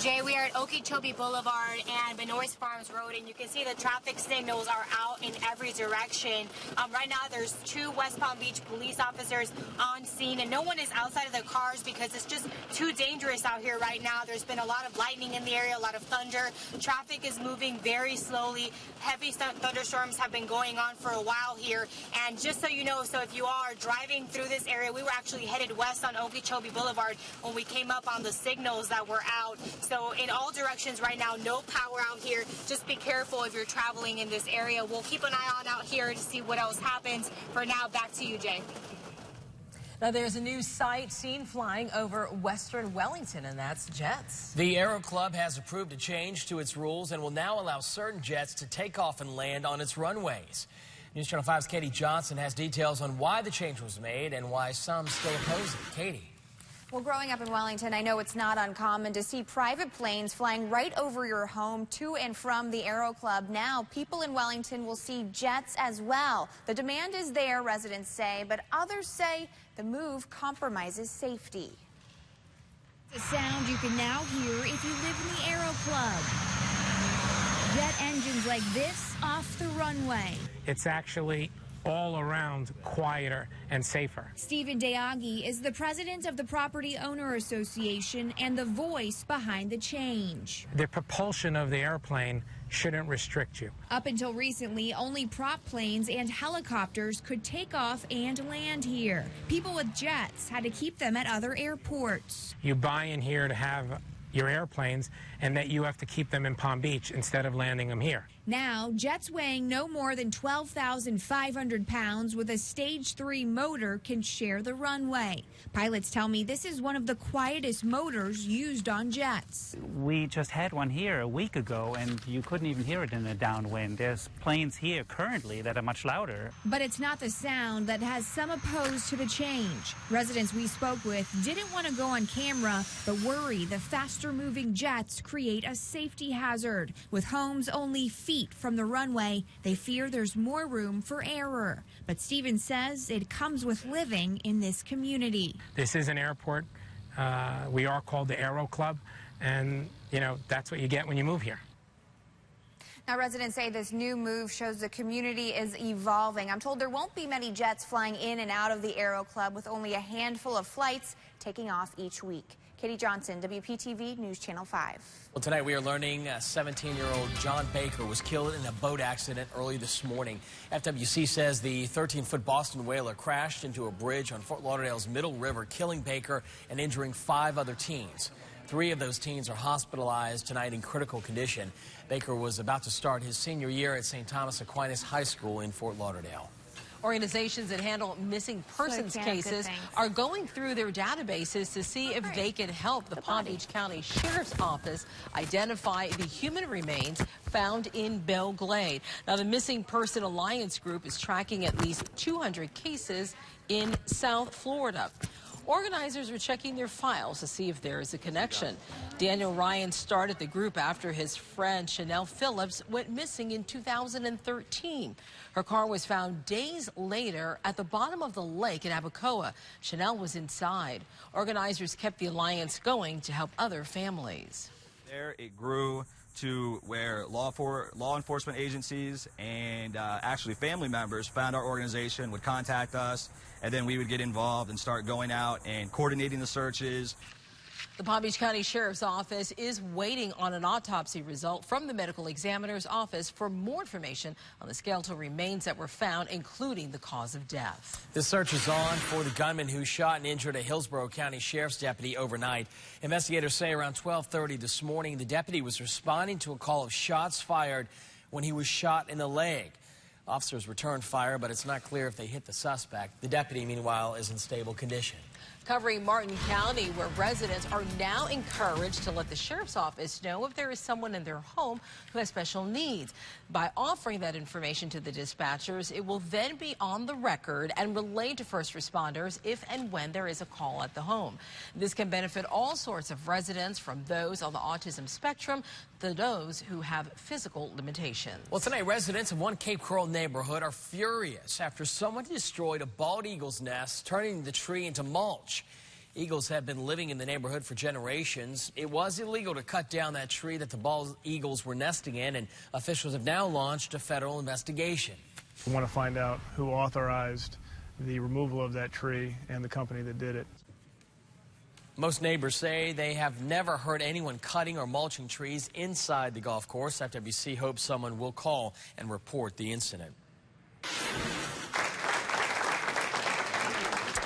Jay, we are at Okeechobee Boulevard and Benoist Farms Road, and you can see the traffic signals are out in every direction. Right now, there's 2 West Palm Beach police officers on scene, and no one is outside of their cars because it's just too dangerous out here right now. There's been a lot of lightning in the area, a lot of thunder. Traffic is moving very slowly. Heavy thunderstorms have been going on for a while here, and just so you know, so if you are driving through this area, we were actually headed west on Okeechobee Boulevard when we came up on the signals that were out. So in all directions right now, no power out here. Just be careful if you're traveling in this area. We'll keep an eye on out here to see what else happens. For now, back to you, Jay. Now, there's a new sight seen flying over western Wellington, and that's jets. The Aero Club has approved a change to its rules and will now allow certain jets to take off and land on its runways. News Channel 5's Katie Johnson has details on why the change was made and why some still oppose it. Katie. Well, growing up in Wellington, I know it's not uncommon to see private planes flying right over your home to and from the Aero Club. Now, people in Wellington will see jets as well. The demand is there, residents say, but others say the move compromises safety. The sound you can now hear if you live in the Aero Club. Jet engines like this off the runway. It's actually all around quieter and safer. Stephen Deagi is the president of the Property Owner Association and the voice behind the change. The propulsion of the airplane shouldn't restrict you. Up until recently, only prop planes and helicopters could take off and land here. People with jets had to keep them at other airports. You buy in here to have your airplanes, and that you have to keep them in Palm Beach instead of landing them here. Now, jets weighing no more than 12,500 pounds with a Stage 3 motor can share the runway. Pilots tell me this is one of the quietest motors used on jets. We just had one here a week ago, and you couldn't even hear it in a downwind. There's planes here currently that are much louder. But it's not the sound that has some opposed to the change. Residents we spoke with didn't want to go on camera, but worry the faster-moving jets create a safety hazard. With homes only feet from the runway, they fear there's more room for error. But Stephen says it comes with living in this community. This is an airport. We are called the Aero Club, and, you know, that's what you get when you move here. Now, residents say this new move shows the community is evolving. I'm told there won't be many jets flying in and out of the Aero Club, with only a handful of flights taking off each week. Katie Johnson, Wptv News Channel 5. Well, tonight we are learning 17-year-old John Baker was killed in a boat accident early this morning. FWC says the 13-foot Boston whaler crashed into a bridge on Fort Lauderdale's Middle River, killing Baker and injuring 5 other teens. 3 of those teens are hospitalized tonight in critical condition. Baker was about to start his senior year at St. Thomas Aquinas High School in Fort Lauderdale. Organizations that handle missing persons cases are going through their databases to see if they can help the Palm Beach County Sheriff's Office identify the human remains found in Belle Glade. Now, the Missing Person Alliance Group is tracking at least 200 cases in South Florida. Organizers are checking their files to see if there is a connection. Daniel Ryan started the group after his friend Chanel Phillips went missing in 2013. Her car was found days later at the bottom of the lake in Abacoa. Chanel was inside. Organizers kept the alliance going to help other families. There it grew to where law enforcement agencies and actually family members found our organization, would contact us, and then we would get involved and start going out and coordinating the searches. The Palm Beach County Sheriff's Office is waiting on an autopsy result from the medical examiner's office for more information on the skeletal remains that were found, including the cause of death. The search is on for the gunman who shot and injured a Hillsborough County Sheriff's deputy overnight. Investigators say around 12:30 this morning, the deputy was responding to a call of shots fired when he was shot in the leg. Officers returned fire, but it's not clear if they hit the suspect. The deputy, meanwhile, is in stable condition. Covering Martin County, where residents are now encouraged to let the sheriff's office know if there is someone in their home who has special needs. By offering that information to the dispatchers, it will then be on the record and relayed to first responders if and when there is a call at the home. This can benefit all sorts of residents, from those on the autism spectrum to those who have physical limitations. Well, tonight, residents of one Cape Coral neighborhood are furious after someone destroyed a bald eagle's nest, turning the tree into mulch. Eagles have been living in the neighborhood for generations. It was illegal to cut down that tree that the bald eagles were nesting in, and officials have now launched a federal investigation. We want to find out who authorized the removal of that tree and the company that did it. Most neighbors say they have never heard anyone cutting or mulching trees inside the golf course. FWC hopes someone will call and report the incident.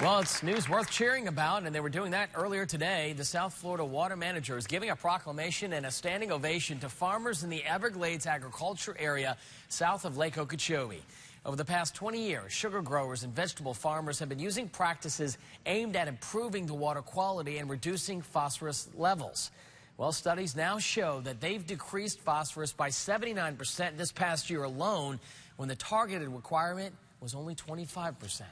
Well, it's news worth cheering about, and they were doing that earlier today. The South Florida water manager is giving a proclamation and a standing ovation to farmers in the Everglades agriculture area south of Lake Okeechobee. Over the past 20 years, sugar growers and vegetable farmers have been using practices aimed at improving the water quality and reducing phosphorus levels. Well, studies now show that they've decreased phosphorus by 79% this past year alone, when the targeted requirement was only 25%.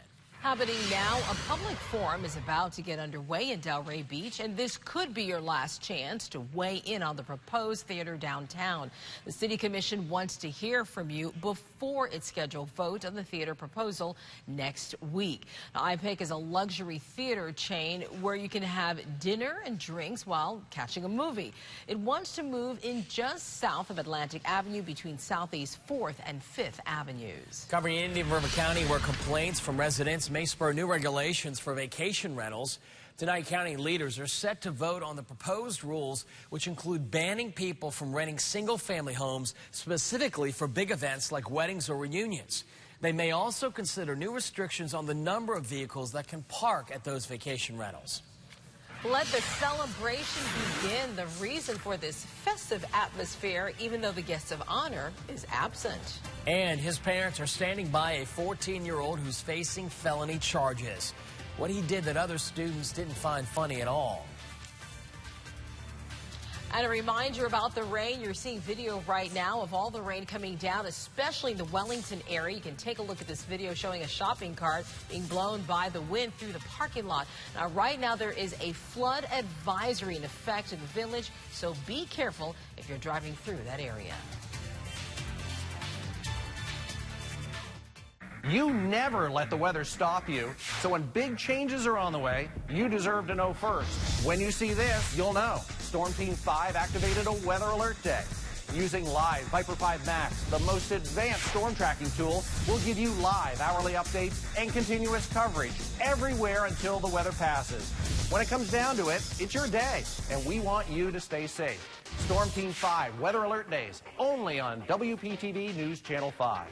Happening now, a public forum is about to get underway in Delray Beach, and this could be your last chance to weigh in on the proposed theater downtown. The City Commission wants to hear from you before its scheduled vote on the theater proposal next week. Now, IPIC is a luxury theater chain where you can have dinner and drinks while catching a movie. It wants to move in just south of Atlantic Avenue between Southeast 4th and 5th Avenues. Covering Indian River County, where complaints from residents may spur new regulations for vacation rentals. Tonight, county leaders are set to vote on the proposed rules, which include banning people from renting single-family homes specifically for big events like weddings or reunions. They may also consider new restrictions on the number of vehicles that can park at those vacation rentals. Let the celebration begin. The reason for this festive atmosphere, even though the guest of honor is absent. And his parents are standing by a 14-year-old who's facing felony charges. What he did that other students didn't find funny at all. And a reminder about the rain. You're seeing video right now of all the rain coming down, especially in the Wellington area. You can take a look at this video showing a shopping cart being blown by the wind through the parking lot. Now, right now, there is a flood advisory in effect in the village, so be careful if you're driving through that area. You never let the weather stop you, so when big changes are on the way, you deserve to know first. When you see this, you'll know. Storm Team 5 activated a weather alert day. Using live Viper 5 Max, the most advanced storm tracking tool, will give you live hourly updates and continuous coverage everywhere until the weather passes. When it comes down to it, it's your day, and we want you to stay safe. Storm Team 5 weather alert days, only on Wptv News Channel 5.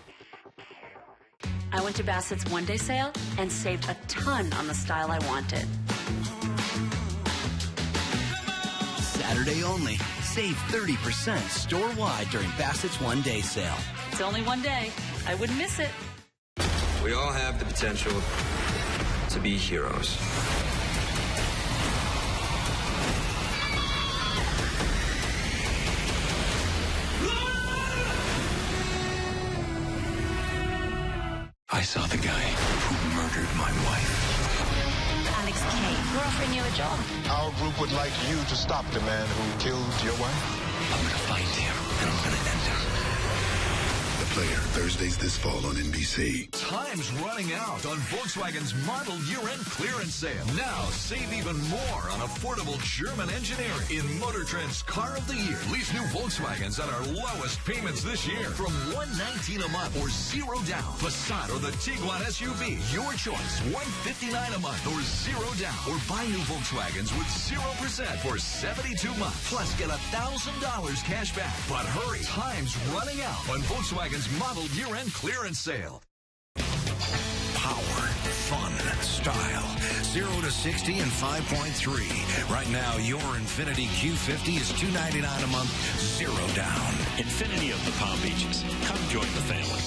I went to Bassett's one-day sale and saved a ton on the style I wanted. Saturday only. Save 30% store-wide during Bassett's one-day sale. It's only one day. I wouldn't miss it. We all have the potential to be heroes. I saw the guy who murdered my wife. Alex K. We're offering you a job. Our group would like you to stop the man who killed your wife. I'm gonna find him, and I'm gonna end him. The Player, Thursdays this fall on NBC. Time's running out on Volkswagen's model year-end clearance sale. Now, save even more on affordable German engineering in Motor Trend's Car of the Year. Lease new Volkswagens at our lowest payments this year from $119 a month or zero down. Passat or the Tiguan SUV, your choice. $159 a month or zero down. Or buy new Volkswagens with 0% for 72 months. Plus, get $1,000 cash back. But hurry, time's running out on Volkswagen's model year-end clearance sale. Power, fun, style. 0 to 60 in 5.3. Right now, your Infiniti Q50 is $299 a month, zero down. Infiniti of the Palm Beaches. Come join the family.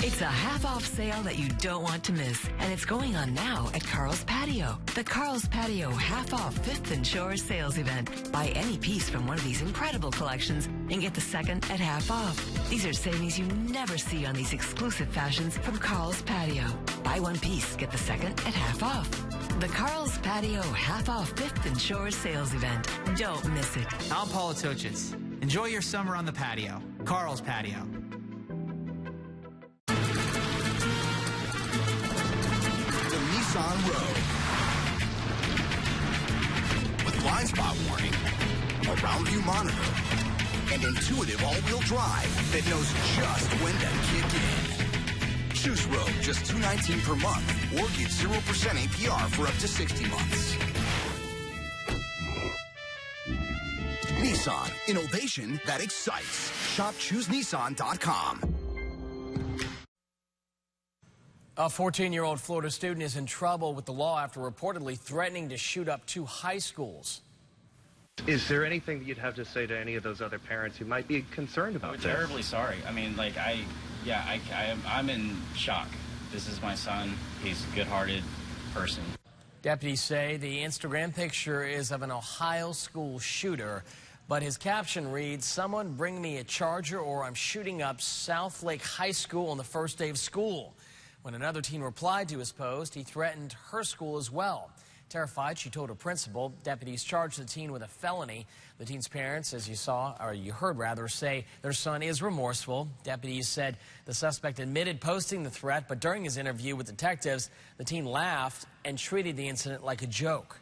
It's a half-off sale that you don't want to miss, and it's going on now at Carl's Patio. The Carl's Patio half-off 5th and Shore sales event. Buy any piece from one of these incredible collections and get the second at half off. These are savings you never see on these exclusive fashions from Carl's Patio. Buy one piece, get the second at half off. The Carl's Patio half-off 5th and Shore sales event. Don't miss it. I'm Paula Tochis. Enjoy your summer on the patio. Carl's Patio. Nissan Road. With blind spot warning, a round view monitor, and intuitive all-wheel drive that knows just when to kick in. Choose Road, just $219 per month, or get 0% APR for up to 60 months. Nissan, innovation that excites. Shop ChooseNissan.com. A 14-year-old Florida student is in trouble with the law after reportedly threatening to shoot up 2 high schools. Is there anything that you'd have to say to any of those other parents who might be concerned about this? I'm terribly sorry. I mean, like, I'm in shock. This is my son. He's a good-hearted person. Deputies say the Instagram picture is of an Ohio school shooter, but his caption reads, "Someone bring me a charger or I'm shooting up South Lake High School on the first day of school." When another teen replied to his post, he threatened her school as well. Terrified, she told her principal. Deputies charged the teen with a felony. The teen's parents, as you heard rather, say their son is remorseful. Deputies said the suspect admitted posting the threat, but during his interview with detectives, the teen laughed and treated the incident like a joke.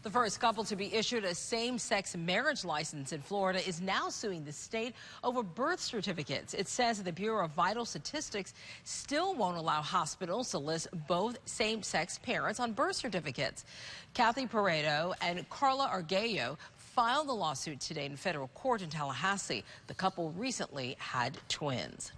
The first couple to be issued a same-sex marriage license in Florida is now suing the state over birth certificates. It says that the Bureau of Vital Statistics still won't allow hospitals to list both same-sex parents on birth certificates. Kathy Pareto and Carla Arguello filed the lawsuit today in federal court in Tallahassee. The couple recently had twins.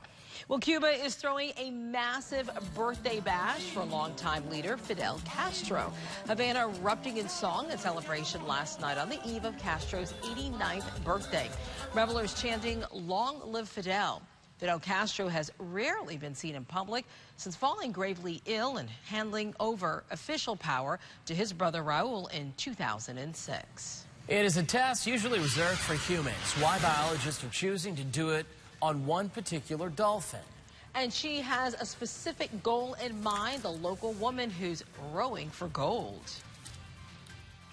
Well, Cuba is throwing a massive birthday bash for longtime leader Fidel Castro. Havana erupting in song and celebration last night on the eve of Castro's 89th birthday. Revelers chanting, "Long live Fidel." Fidel Castro has rarely been seen in public since falling gravely ill and handing over official power to his brother Raul in 2006. It is a test usually reserved for humans. Why biologists are choosing to do it on one particular dolphin. And she has a specific goal in mind, the local woman who's rowing for gold.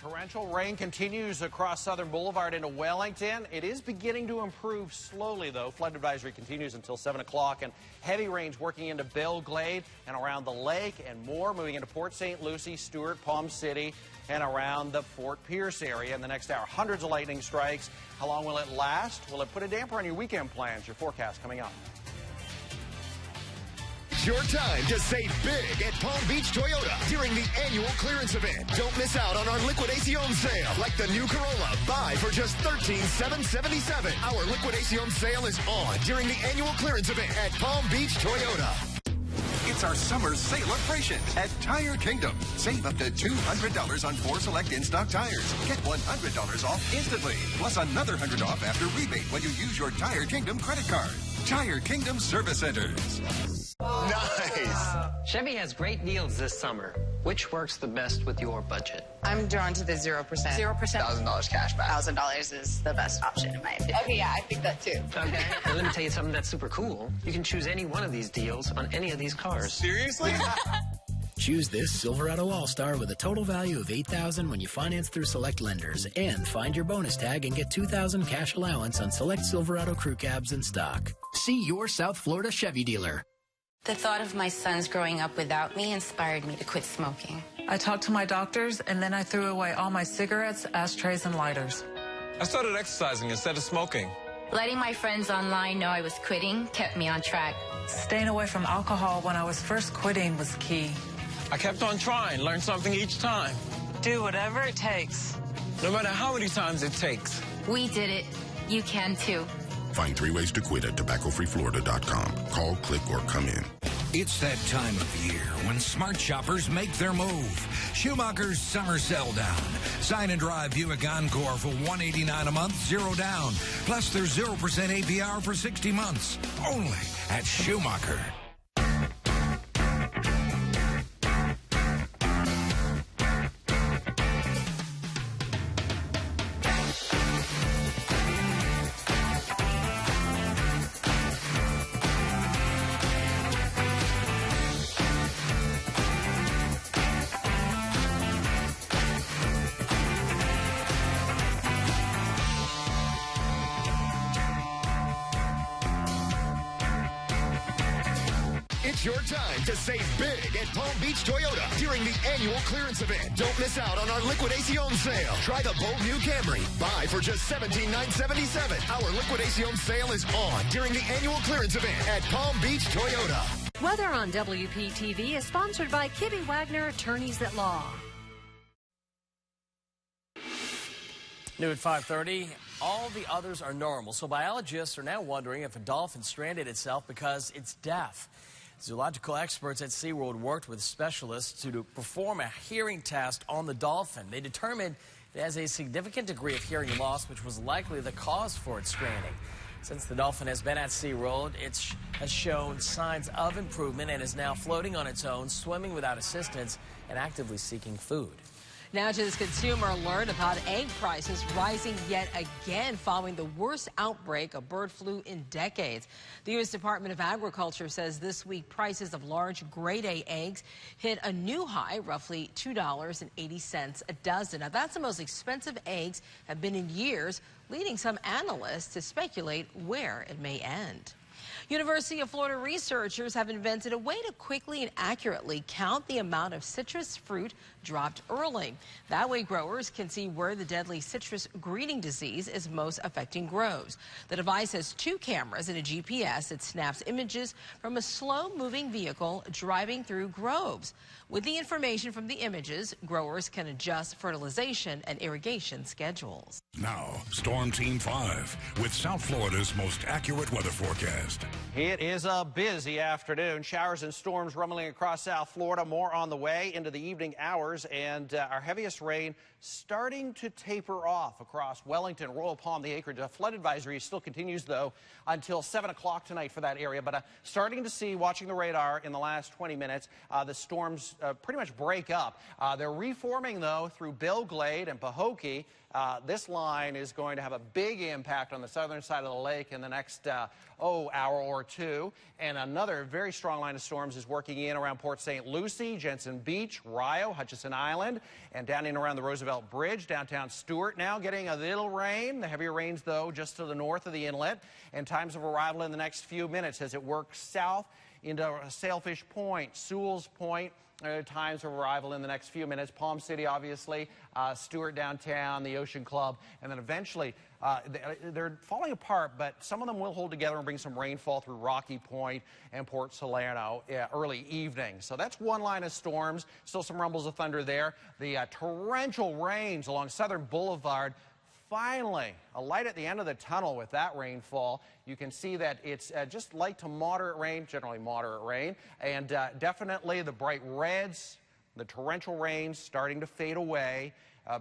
Torrential rain continues across Southern Boulevard into Wellington. It is beginning to improve slowly, though. Flood advisory continues until 7 o'clock, and heavy rains working into Belle Glade and around the lake, and more moving into Port St. Lucie, Stewart, Palm City, and around the Fort Pierce area in the next hour. Hundreds of lightning strikes. How long will it last? Will it put a damper on your weekend plans? Your forecast coming up. It's your time to save big at Palm Beach Toyota during the annual clearance event. Don't miss out on our Liquidación sale, like the new Corolla. Buy for just $13,777. Our Liquidación sale is on during the annual clearance event at Palm Beach Toyota. It's our summer celebration at Tire Kingdom. Save up to $200 on 4 select in-stock tires. Get $100 off instantly, plus another $100 off after rebate when you use your Tire Kingdom credit card. Tire Kingdom Service Centers. Nice. Chevy has great deals this summer. Which works the best with your budget? I'm drawn to the 0%. 0%? $1,000 cash back. $1,000 is the best option in my opinion. Okay, yeah, I think that too. Okay. Well, let me tell you something that's super cool. You can choose any one of these deals on any of these cars. Seriously? Choose this Silverado All-Star with a total value of $8,000 when you finance through select lenders, and find your bonus tag and get $2,000 cash allowance on select Silverado crew cabs in stock. See your South Florida Chevy dealer. The thought of my sons growing up without me inspired me to quit smoking. I talked to my doctors, and then I threw away all my cigarettes, ashtrays, and lighters. I started exercising instead of smoking. Letting my friends online know I was quitting kept me on track. Staying away from alcohol when I was first quitting was key. I kept on trying, learned something each time. Do whatever it takes. No matter how many times it takes. We did it. You can too. Find 3 ways to quit at tobaccofreeflorida.com. Call, click, or come in. It's that time of year when smart shoppers make their move. Schumacher's Summer Sell Down. Sign and drive Buick Encore for $189 a month, 0 down. Plus there's 0% APR for 60 months. Only at Schumacher. It's your time to save big at Palm Beach Toyota during the annual clearance event. Don't miss out on our Liquidación sale. Try the bold new Camry. Buy for just $17,977. Our Liquidación sale is on during the annual clearance event at Palm Beach Toyota. Weather on Wptv is sponsored by Kibbe Wagner Attorneys at Law. New at 5:30, all the others are normal. So biologists are now wondering if a dolphin stranded itself because it's deaf. Zoological experts at SeaWorld worked with specialists to perform a hearing test on the dolphin. They determined it has a significant degree of hearing loss, which was likely the cause for its stranding. Since the dolphin has been at SeaWorld, it has shown signs of improvement and is now floating on its own, swimming without assistance, and actively seeking food. Now to this consumer alert about egg prices rising yet again following the worst outbreak of bird flu in decades. The U.S. Department of Agriculture says this week prices of large grade A eggs hit a new high, roughly $2.80 a dozen. Now that's the most expensive eggs have been in years, leading some analysts to speculate where it may end. University of Florida researchers have invented a way to quickly and accurately count the amount of citrus fruit dropped early. That way growers can see where the deadly citrus greening disease is most affecting groves. The device has 2 cameras and a GPS that snaps images from a slow-moving vehicle driving through groves. With the information from the images, growers can adjust fertilization and irrigation schedules. Now, Storm Team 5 with South Florida's most accurate weather forecast. It is a busy afternoon. Showers and storms rumbling across South Florida. More on the way into the evening hours, and our heaviest rain starting to taper off across Wellington, Royal Palm, the acreage. A flood advisory still continues, though, until 7 o'clock tonight for that area. But starting to see, watching the radar in the last 20 minutes, the storms pretty much break up. They're reforming, though, through Belglade and Pahokee. This line is going to have a big impact on the southern side of the lake in the next hour or two. And another very strong line of storms is working in around Port St. Lucie, Jensen Beach, Rio, Hutchinson Island, and down in around the Roosevelt Bridge, downtown Stewart. Now getting a little rain. The heavier rains, though, just to the north of the inlet. And times of arrival in the next few minutes as it works south into Sailfish Point, Sewell's Point. Times of arrival in the next few minutes. Palm City, obviously, Stewart downtown, the Ocean Club, and then eventually they're falling apart, but some of them will hold together and bring some rainfall through Rocky Point and Port Salerno early evening. So that's one line of storms. Still some rumbles of thunder there. The torrential rains along Southern Boulevard. Finally, a light at the end of the tunnel with that rainfall. You can see that it's just light to moderate rain, generally moderate rain, and definitely the bright reds, the torrential rains starting to fade away,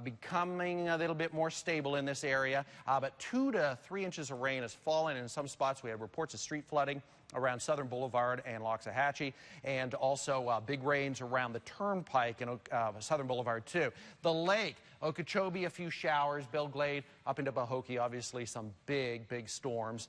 becoming a little bit more stable in this area. But 2 to 3 inches of rain has fallen in some spots. We have reports of street flooding around Southern Boulevard and Loxahatchee, and also big rains around the Turnpike and Southern Boulevard, too. The lake, Okeechobee, a few showers. Belglade up into Pahokee, obviously some big storms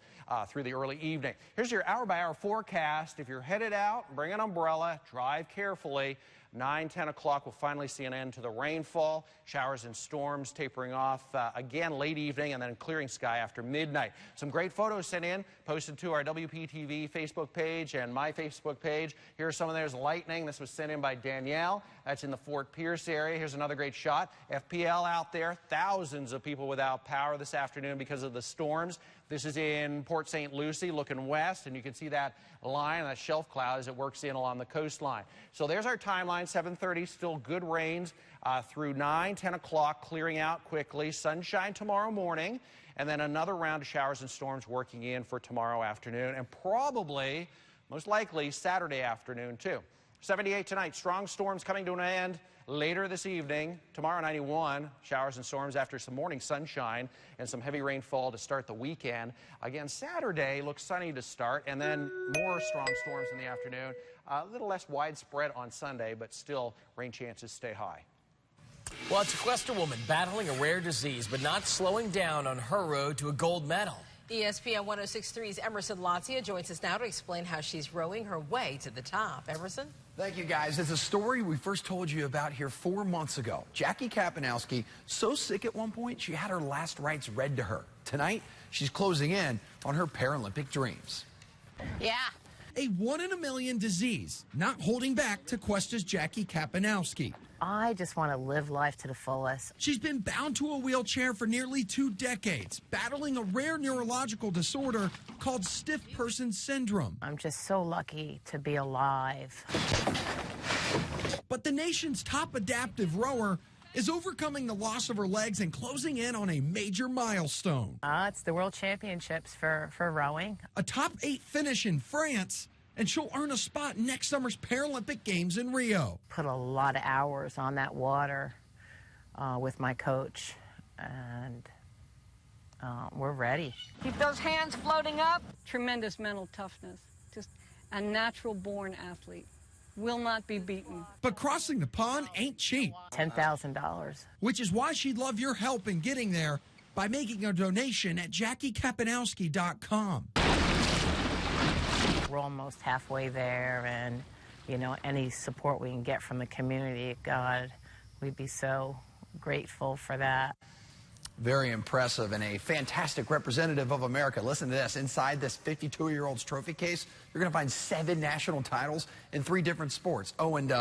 through the early evening. Here's your hour-by-hour forecast. If you're headed out, bring an umbrella, drive carefully. 9, 10 o'clock, we'll finally see an end to the rainfall. Showers and storms tapering off again late evening, and then clearing sky after midnight. Some great photos sent in, posted to our Wptv Facebook page and my Facebook page. Here's some of theirs lightning. This was sent in by Danielle. That's in the Fort Pierce area. Here's another great shot. FPL out there. Thousands of people without power this afternoon because of the storms. This is in Port St. Lucie looking west, and you can see that line, that shelf cloud as it works in along the coastline. So there's our timeline, 7:30, still good rains through 9, 10 o'clock, clearing out quickly. Sunshine tomorrow morning, and then another round of showers and storms working in for tomorrow afternoon, and probably, most likely, Saturday afternoon, too. 78 tonight, strong storms coming to an end later this evening. Tomorrow, 91, showers and storms after some morning sunshine and some heavy rainfall to start the weekend. Again, Saturday looks sunny to start, and then more strong storms in the afternoon. A little less widespread on Sunday, but still rain chances stay high. Well, it's a Sequester woman battling a rare disease, but not slowing down on her road to a gold medal. ESPN 106.3's Emerson Latzia joins us now to explain how she's rowing her way to the top. Emerson? Thank you, guys. It's a story we first told you about here 4 months ago. Jackie Kapanowski, so sick at one point, she had her last rites read to her. Tonight, she's closing in on her Paralympic dreams. Yeah. A 1 in a million disease, not holding back Tequesta's Jackie Kapanowski. I just want to live life to the fullest. She's been bound to a wheelchair for nearly 2 decades, battling a rare neurological disorder called stiff person syndrome. I'm just so lucky to be alive. But the nation's top adaptive rower is overcoming the loss of her legs and closing in on a major milestone. It's the World Championships for rowing. A top 8 finish in France, and she'll earn a spot in next summer's Paralympic Games in Rio. Put a lot of hours on that water with my coach, and we're ready. Keep those hands floating up. Tremendous mental toughness. Just a natural-born athlete. will not be beaten. But crossing the pond ain't cheap. $10,000. Which is why she'd love your help in getting there by making a donation at JackieKapanowski.com. We're almost halfway there, and, you know, any support we can get from the community, God, we'd be so grateful for that. Very impressive and a fantastic representative of America. Listen to this. Inside this 52-year-old's trophy case, you're going to find 7 national titles in 3 different sports. Oh, and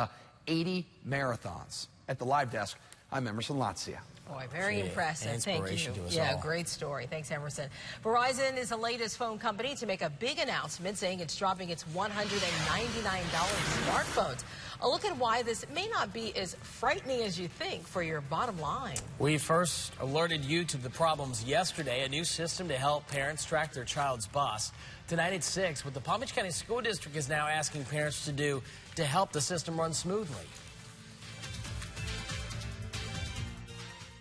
80 marathons. At the live desk, I'm Emerson Latzia. Boy, very impressive. Thank you. To us yeah, all. Great story. Thanks, Emerson. Verizon is the latest phone company to make a big announcement saying it's dropping its $199 smartphones. A look at why this may not be as frightening as you think for your bottom line. We first alerted you to the problems yesterday, a new system to help parents track their child's bus. Tonight at 6, what the Palm Beach County School District is now asking parents to do to help the system run smoothly.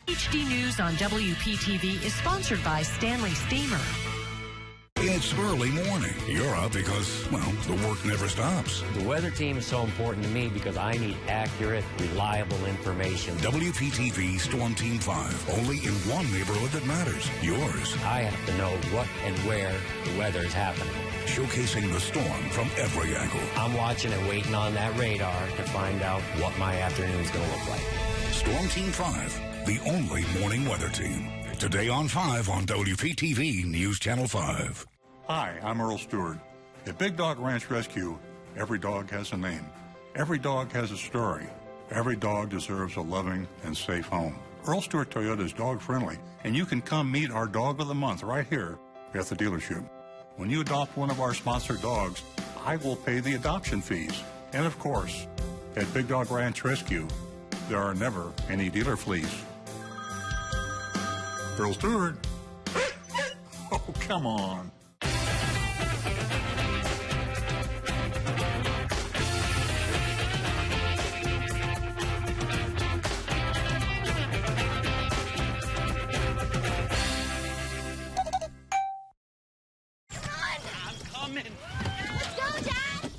HD News on WPTV is sponsored by Stanley Steamer. It's early morning. You're up because, well, the work never stops. The weather team is so important to me because I need accurate, reliable information. WPTV Storm Team 5, only in one neighborhood that matters, yours. I have to know what and where the weather is happening. Showcasing the storm from every angle. I'm watching and waiting on that radar to find out what my afternoon is going to look like. Storm Team 5, the only morning weather team. Today on 5 on WPTV News Channel 5. Hi, I'm Earl Stewart. At Big Dog Ranch Rescue, every dog has a name. Every dog has a story. Every dog deserves a loving and safe home. Earl Stewart Toyota is dog friendly, and you can come meet our dog of the month right here at the dealership. When you adopt one of our sponsored dogs, I will pay the adoption fees. And of course, at Big Dog Ranch Rescue, there are never any dealer fleas. Earl Stewart. Oh, come on. Let's go, Dad!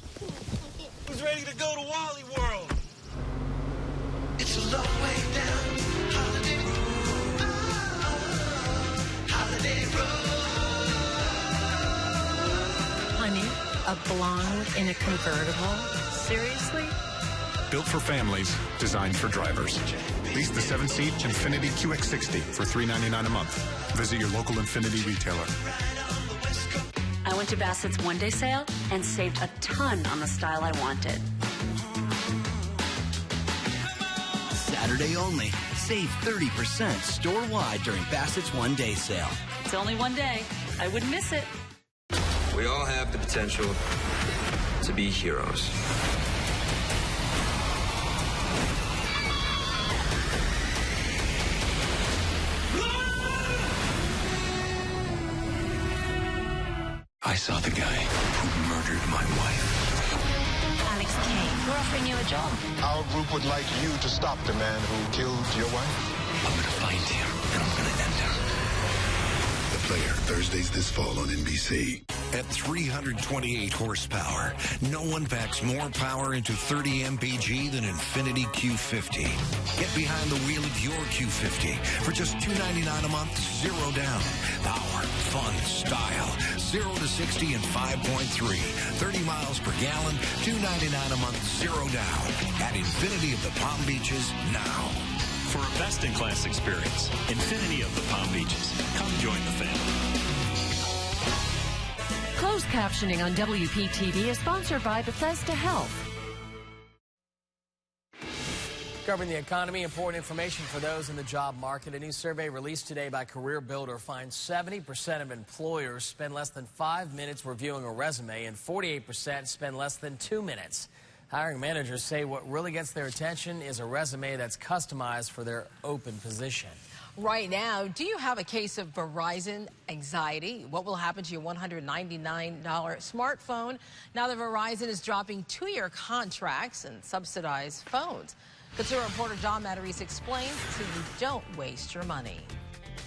Who's ready to go to Wally World? It's a long way down Holiday Road. Holiday Road. Honey, a blonde in a convertible? Seriously? Built for families, designed for drivers. Lease the 7-seat Infiniti QX60 for $399 a month. Visit your local Infiniti retailer. I went to Bassett's one-day sale and saved a ton on the style I wanted. Saturday only. Save 30% store-wide during Bassett's one-day sale. It's only one day. I wouldn't miss it. We all have the potential to be heroes. I saw the guy who murdered my wife. Alex Kane, we're offering you a job. Our group would like you to stop the man who killed your wife. I'm going to find him, and I'm going to end him. The Player, Thursdays this fall on NBC. At 328 horsepower, no one packs more power into 30 mpg than Infiniti Q50. Get behind the wheel of your Q50 for just $299 a month, 0 down. Power, fun, style, 0 to 60 in 5.3, 30 miles per gallon, $299 a month, 0 down. At Infiniti of the Palm Beaches now. For a best-in-class experience, Infiniti of the Palm Beaches. Come join the family. Closed captioning on WPTV is sponsored by Bethesda Health. Covering the economy, important information for those in the job market. A new survey released today by Career Builder finds 70% of employers spend less than 5 minutes reviewing a resume and 48% spend less than 2 minutes. Hiring managers say what really gets their attention is a resume that's customized for their open position. Right now, do you have a case of Verizon anxiety? What will happen to your $199 smartphone now that Verizon is dropping 2-year contracts and subsidized phones? Consumer reporter John Matarese explains so you don't waste your money.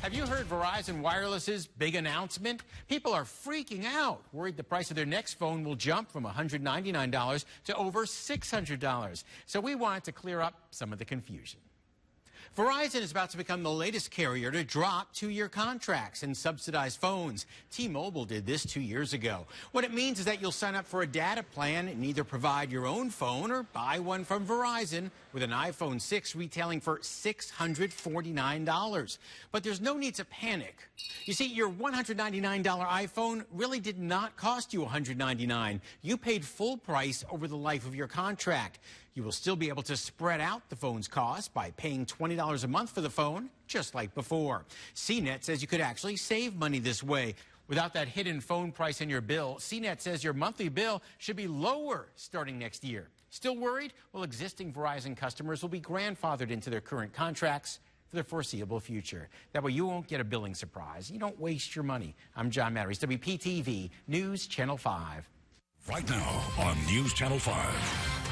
Have you heard Verizon Wireless's big announcement? People are freaking out, worried the price of their next phone will jump from $199 to over $600. So we wanted to clear up some of the confusion. Verizon is about to become the latest carrier to drop 2-year contracts and subsidize phones. T-Mobile did this 2 years ago. What it means is that you'll sign up for a data plan and either provide your own phone or buy one from Verizon, with an iPhone 6 retailing for $649. But there's no need to panic. You see, your $199 iPhone really did not cost you $199. You paid full price over the life of your contract. You will still be able to spread out the phone's cost by paying $20 a month for the phone, just like before. CNET says you could actually save money this way. Without that hidden phone price in your bill, CNET says your monthly bill should be lower starting next year. Still worried? Well, existing Verizon customers will be grandfathered into their current contracts for the foreseeable future. That way you won't get a billing surprise. You don't waste your money. I'm John Matteries, Wptv News Channel 5. Right now on News Channel 5.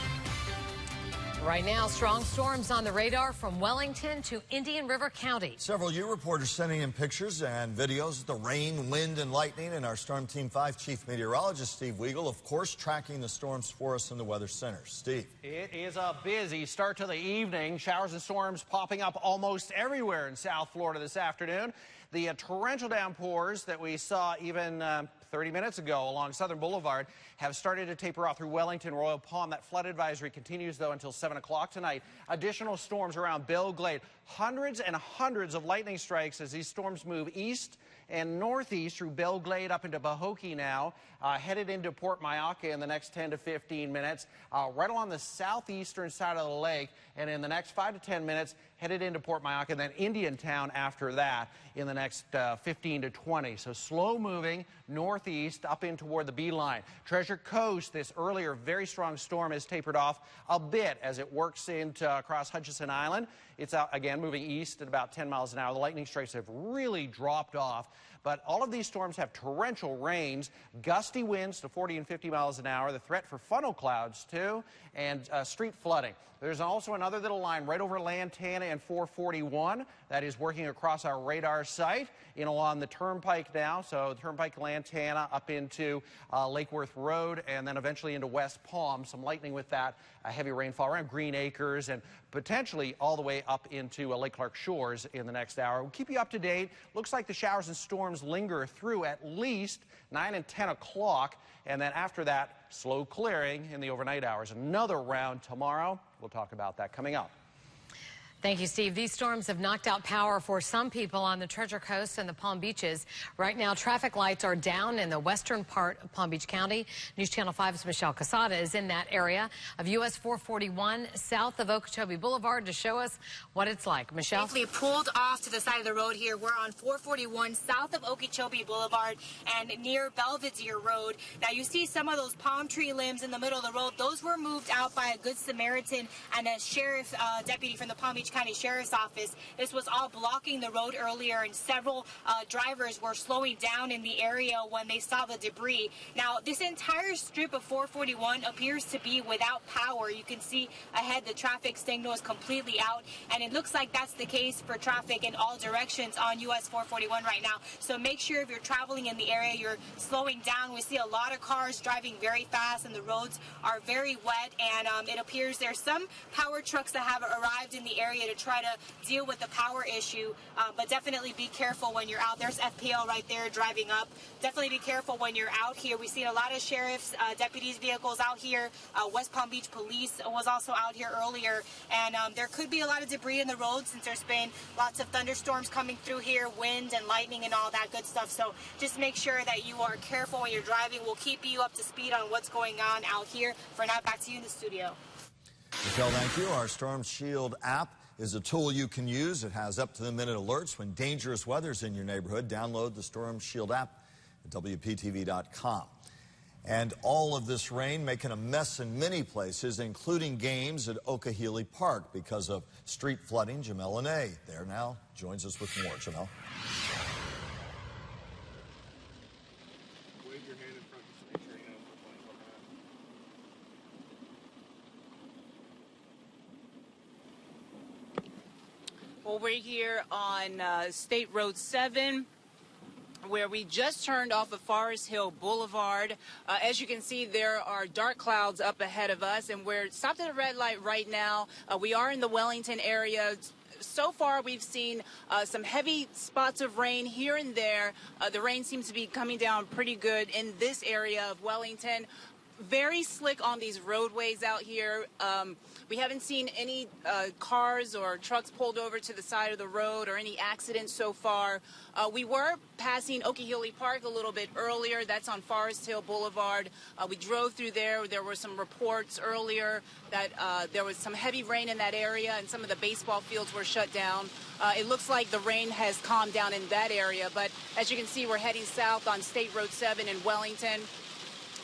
Right now, strong storms on the radar from Wellington to Indian River County. Several U reporters sending in pictures and videos of the rain, wind, and lightning. And our Storm Team 5 Chief Meteorologist Steve Weigel, of course, tracking the storms for us in the Weather Center. Steve. It is a busy start to the evening. Showers and storms popping up almost everywhere in South Florida this afternoon. The torrential downpours that we saw even 30 minutes ago along Southern Boulevard have started to taper off through Wellington, Royal Palm. That flood advisory continues, though, until 7 o'clock tonight. Additional storms around Belle Glade. Hundreds and hundreds of lightning strikes as these storms move east and northeast through Belle Glade up into Pahokee now, headed into Port Mayaca in the next 10 to 15 minutes, right along the southeastern side of the lake, and in the next 5 to 10 minutes, headed into Port Mayaca, and then Indiantown after that in the next 15 to 20. So slow moving northeast up in toward the Beeline. Treasure Coast, this earlier very strong storm has tapered off a bit as it works into across Hutchinson Island. It's out again moving east at about 10 miles an hour. The lightning strikes have really dropped off. But all of these storms have torrential rains, gusty winds to 40 and 50 miles an hour, the threat for funnel clouds, too, and street flooding. There's also another little line right over Lantana and 441 that is working across our radar site in along the Turnpike now. So Turnpike, Lantana, up into Lake Worth Road, and then eventually into West Palm. Some lightning with that, heavy rainfall around Green Acres, and potentially all the way up into Lake Clark Shores in the next hour. We'll keep you up to date. Looks like the showers and storms linger through at least 9 and 10 o'clock, and then after that, slow clearing in the overnight hours. Another round tomorrow. We'll talk about that coming up. Thank you, Steve. These storms have knocked out power for some people on the Treasure Coast and the Palm Beaches. Right now, traffic lights are down in the western part of Palm Beach County. News Channel 5's Michelle Casada is in that area of US 441 south of Okeechobee Boulevard to show us what it's like. Michelle? Safely pulled off to the side of the road here. We're on 441 south of Okeechobee Boulevard and near Belvedere Road. Now, you see some of those palm tree limbs in the middle of the road. Those were moved out by a Good Samaritan and a sheriff deputy from the Palm Beach County Sheriff's Office. This was all blocking the road earlier, and several drivers were slowing down in the area when they saw the debris. Now, this entire strip of 441 appears to be without power. You can see ahead the traffic signal is completely out, and it looks like that's the case for traffic in all directions on US 441 right now. So make sure if you're traveling in the area, you're slowing down. We see a lot of cars driving very fast, and the roads are very wet, and it appears there's some power trucks that have arrived in the area to try to deal with the power issue, but definitely be careful when you're out. There's FPL right there driving up. Definitely be careful when you're out here. We've seen a lot of sheriff's deputies' vehicles out here. West Palm Beach Police was also out here earlier, and there could be a lot of debris in the road since there's been lots of thunderstorms coming through here, wind and lightning and all that good stuff. So just make sure that you are careful when you're driving. We'll keep you up to speed on what's going on out here. For now, back to you in the studio. Michelle, thank you. Our Storm Shield app is a tool you can use. It has up-to-the-minute alerts when dangerous weather's in your neighborhood. Download the Storm Shield app at WPTV.com. And all of this rain making a mess in many places, including games at Okehele Park because of street flooding. Jamel Lene there now joins us with more. Jamel. Well, we're here on State Road 7, where we just turned off of Forest Hill Boulevard. As you can see, there are dark clouds up ahead of us, and we're stopped at a red light right now. We are in the Wellington area. So far, we've seen some heavy spots of rain here and there. The rain seems to be coming down pretty good in this area of Wellington. Very slick on these roadways out here. We haven't seen any cars or trucks pulled over to the side of the road or any accidents so far. We were passing Okeechobee Park a little bit earlier. That's on Forest Hill Boulevard. We drove through there. There were some reports earlier that there was some heavy rain in that area and some of the baseball fields were shut down. It looks like the rain has calmed down in that area, but as you can see, we're heading south on State Road 7 in Wellington.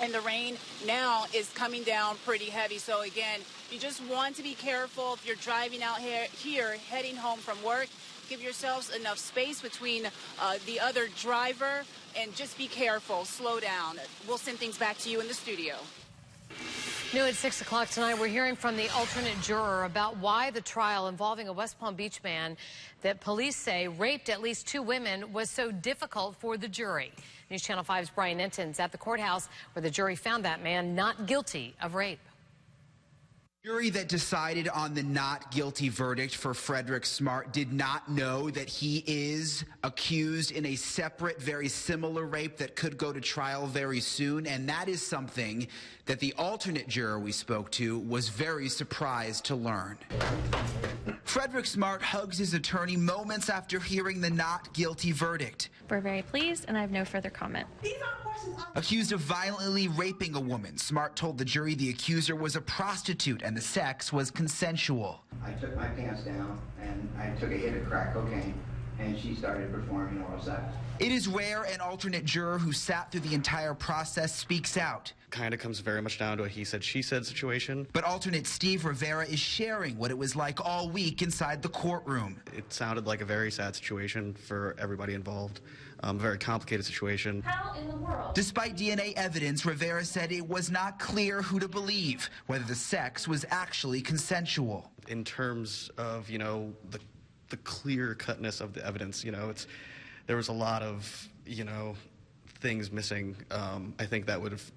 And the rain now is coming down pretty heavy. So again, you just want to be careful if you're driving out here heading home from work. Give yourselves enough space between the other driver and just be careful. Slow down. We'll send things back to you in the studio. New at 6 o'clock tonight, we're hearing from the alternate juror about why the trial involving a West Palm Beach man that police say raped at least 2 women was so difficult for the jury. News Channel 5's Brian Enton's at the courthouse where the jury found that man not guilty of rape. Jury that decided on the not guilty verdict for Frederick Smart did not know that he is accused in a separate, very similar rape that could go to trial very soon. And that is something that the alternate juror we spoke to was very surprised to learn. Frederick Smart hugs his attorney moments after hearing the not guilty verdict. We're very pleased, and I have no further comment. Accused of violently raping a woman, Smart told the jury the accuser was a prostitute and the sex was consensual. I took my pants down and I took a hit of crack cocaine and she started performing oral sex. It is rare an alternate juror who sat through the entire process speaks out. Kind of comes very much down to a he said, she said situation. But alternate Steve Rivera is sharing what it was like all week inside the courtroom. It sounded like a very sad situation for everybody involved. A very complicated situation. How in the world? Despite DNA evidence, Rivera said it was not clear who to believe, whether the sex was actually consensual. In terms of, the clear-cutness of the evidence, there was a lot of, things missing. I think that would have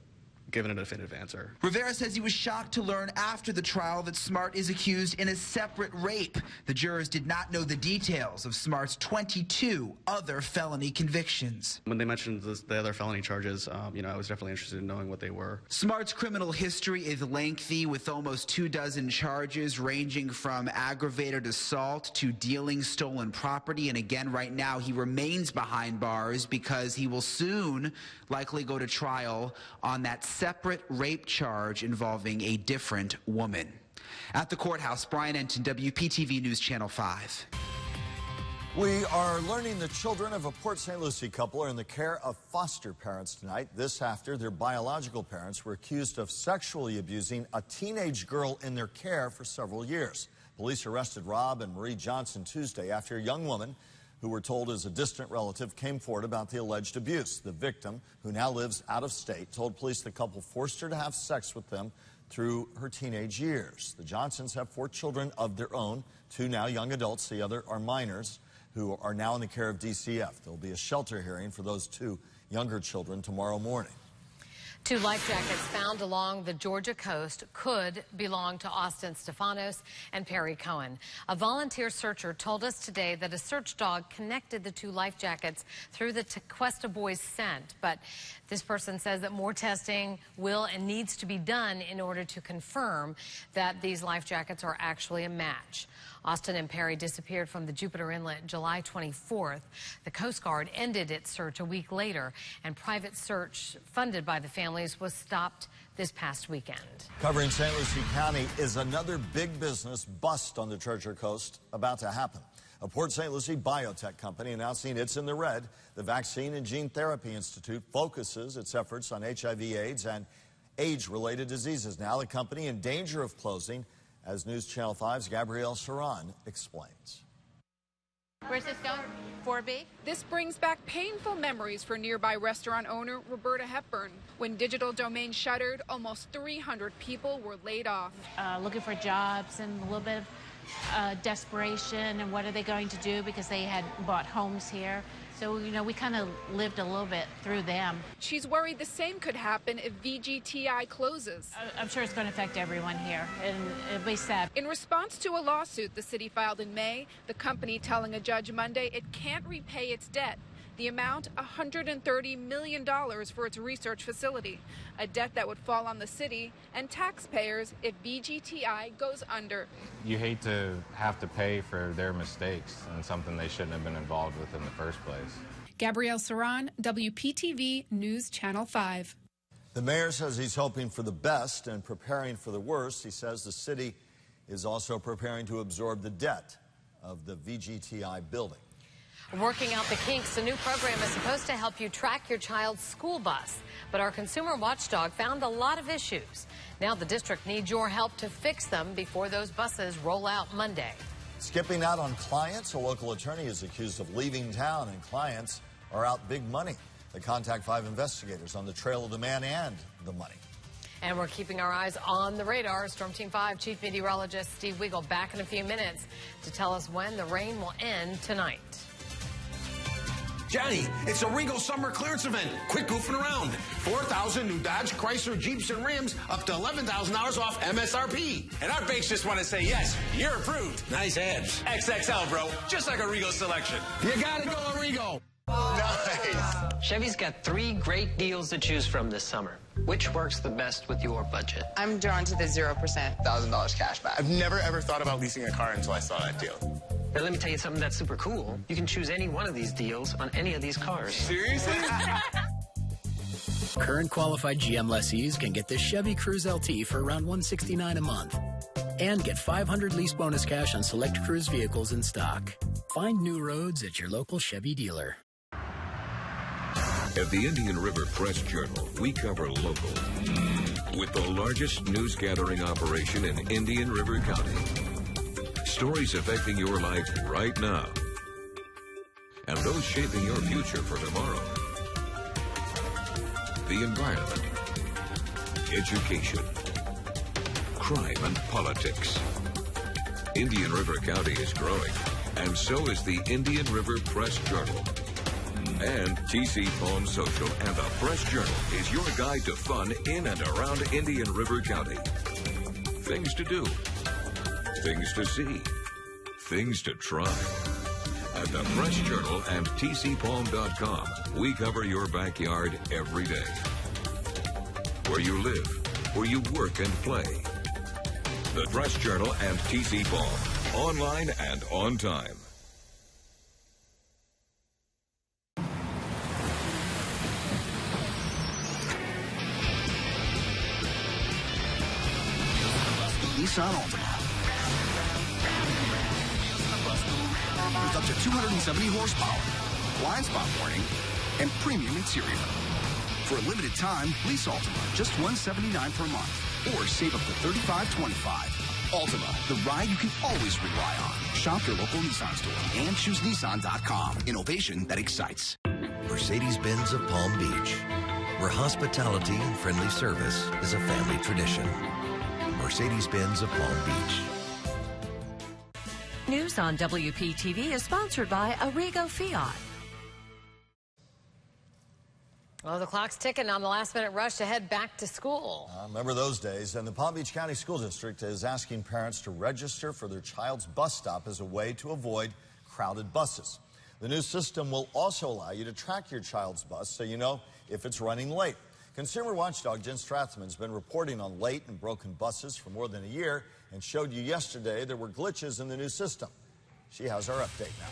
given a definitive answer. Rivera says he was shocked to learn after the trial that Smart is accused in a separate rape. The jurors did not know the details of Smart's 22 other felony convictions. When they mentioned the other felony charges, I was definitely interested in knowing what they were. Smart's criminal history is lengthy, with almost 24 charges ranging from aggravated assault to dealing stolen property. And again, right now, he remains behind bars because he will soon likely go to trial on that separate rape charge involving a different woman. At the courthouse, Brian Enton, WPTV News Channel 5. We are learning the children of a Port St. Lucie couple are in the care of foster parents tonight. This after their biological parents were accused of sexually abusing a teenage girl in their care for several years. Police arrested Rob and Marie Johnson Tuesday after a young woman who were told is a distant relative came forward about the alleged abuse. The victim, who now lives out of state, told police the couple forced her to have sex with them through her teenage years. The Johnsons have 4 children of their own, 2 now young adults, the other are minors, who are now in the care of DCF. There will be a shelter hearing for those 2 younger children tomorrow morning. 2 life jackets found along the Georgia coast could belong to Austin Stefanos and Perry Cohen. A volunteer searcher told us today that a search dog connected the 2 life jackets through the Tequesta boys' scent. But this person says that more testing will and needs to be done in order to confirm that these life jackets are actually a match. Austin and Perry disappeared from the Jupiter Inlet July 24th. The Coast Guard ended its search a week later, and private search funded by the families was stopped this past weekend. Covering St. Lucie County is another big business bust on the Treasure Coast about to happen. A Port St. Lucie biotech company announcing it's in the red. The Vaccine and Gene Therapy Institute focuses its efforts on HIV/AIDS and age-related diseases. Now the company in danger of closing, as News Channel 5's Gabrielle Saran explains. Where's this going? 4B? This brings back painful memories for nearby restaurant owner Roberta Hepburn. When Digital Domain shuttered, almost 300 people were laid off. Looking for jobs and a little bit of desperation and what are they going to do because they had bought homes here. So, you know, we kind of lived a little bit through them. She's worried the same could happen if VGTI closes. I'm sure it's going to affect everyone here, and it'll be sad. In response to a lawsuit the city filed in May, the company telling a judge Monday it can't repay its debt. The amount, $130 million for its research facility, a debt that would fall on the city and taxpayers if VGTI goes under. You hate to have to pay for their mistakes and something they shouldn't have been involved with in the first place. Gabrielle Saran, WPTV News Channel 5. The mayor says he's hoping for the best and preparing for the worst. He says the city is also preparing to absorb the debt of the VGTI building. Working out the kinks, a new program is supposed to help you track your child's school bus. But our consumer watchdog found a lot of issues. Now the district needs your help to fix them before those buses roll out Monday. Skipping out on clients, a local attorney is accused of leaving town, and clients are out big money. They contact 5 investigators on the trail of the man and the money. And we're keeping our eyes on the radar. Storm Team 5 Chief Meteorologist Steve Weagle back in a few minutes to tell us when the rain will end tonight. Johnny, it's a Regal summer clearance event. Quit goofing around. 4,000 new Dodge, Chrysler, Jeeps, and Rams up to $11,000 off MSRP. And our bakes just want to say, yes, you're approved. Nice abs. XXL, bro. Just like a Regal selection. You gotta go Regal. Nice. Chevy's got 3 great deals to choose from this summer. Which works the best with your budget? I'm drawn to the 0%. $1,000 cash back. I've never, ever thought about leasing a car until I saw that deal. Now, let me tell you something that's super cool. You can choose any one of these deals on any of these cars. Seriously? Current qualified GM lessees can get this Chevy Cruze LT for around $169 a month and get $500 lease bonus cash on select Cruze vehicles in stock. Find new roads at your local Chevy dealer. At the Indian River Press Journal, we cover local with the largest news gathering operation in Indian River County. Stories affecting your life right now and those shaping your future for tomorrow. The environment, education, crime and politics. Indian River County is growing, and so is the Indian River Press Journal. And TC Palm Social and the Press Journal is your guide to fun in and around Indian River County. Things to do, things to see, things to try. At the Press Journal and tcpalm.com, we cover your backyard every day. Where you live, where you work and play. The Press Journal and TC Palm, online and on time. Nissan Altima. With up to 270 horsepower, blind spot warning, and premium interior. For a limited time, lease Altima just $179 per month, or save up to $35.25. Altima, the ride you can always rely on. Shop your local Nissan store and choose Nissan.com. Innovation that excites. Mercedes-Benz of Palm Beach, where hospitality and friendly service is a family tradition. Mercedes-Benz of Palm Beach. News on WPTV is sponsored by Arrigo Fiat. Well, the clock's ticking on the last-minute rush to head back to school. Remember those days, and the Palm Beach County School District is asking parents to register for their child's bus stop as a way to avoid crowded buses. The new system will also allow you to track your child's bus so you know if it's running late. Consumer watchdog Jen Strathman's been reporting on late and broken buses for more than a year and showed you yesterday there were glitches in the new system. She has our update now.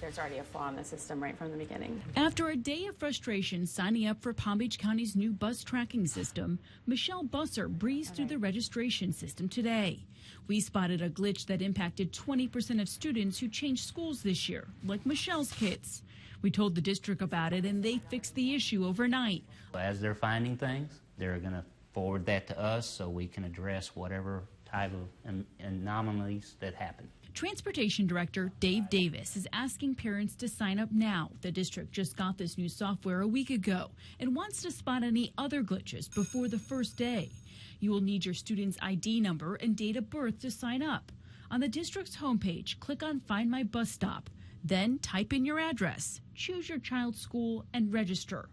There's already a flaw in the system right from the beginning. After a day of frustration signing up for Palm Beach County's new bus tracking system, Michelle Busser breezed through the registration system today. We spotted a glitch that impacted 20% of students who changed schools this year, like Michelle's kids. We told the district about it, and they fixed the issue overnight. As they're finding things, they're going to forward that to us so we can address whatever type of anomalies that happen. Transportation Director Dave Davis is asking parents to sign up now. The district just got this new software a week ago and wants to spot any other glitches before the first day. You will need your student's ID number and date of birth to sign up. On the district's homepage, click on Find My Bus Stop. Then type in your address, choose your child's school, and register.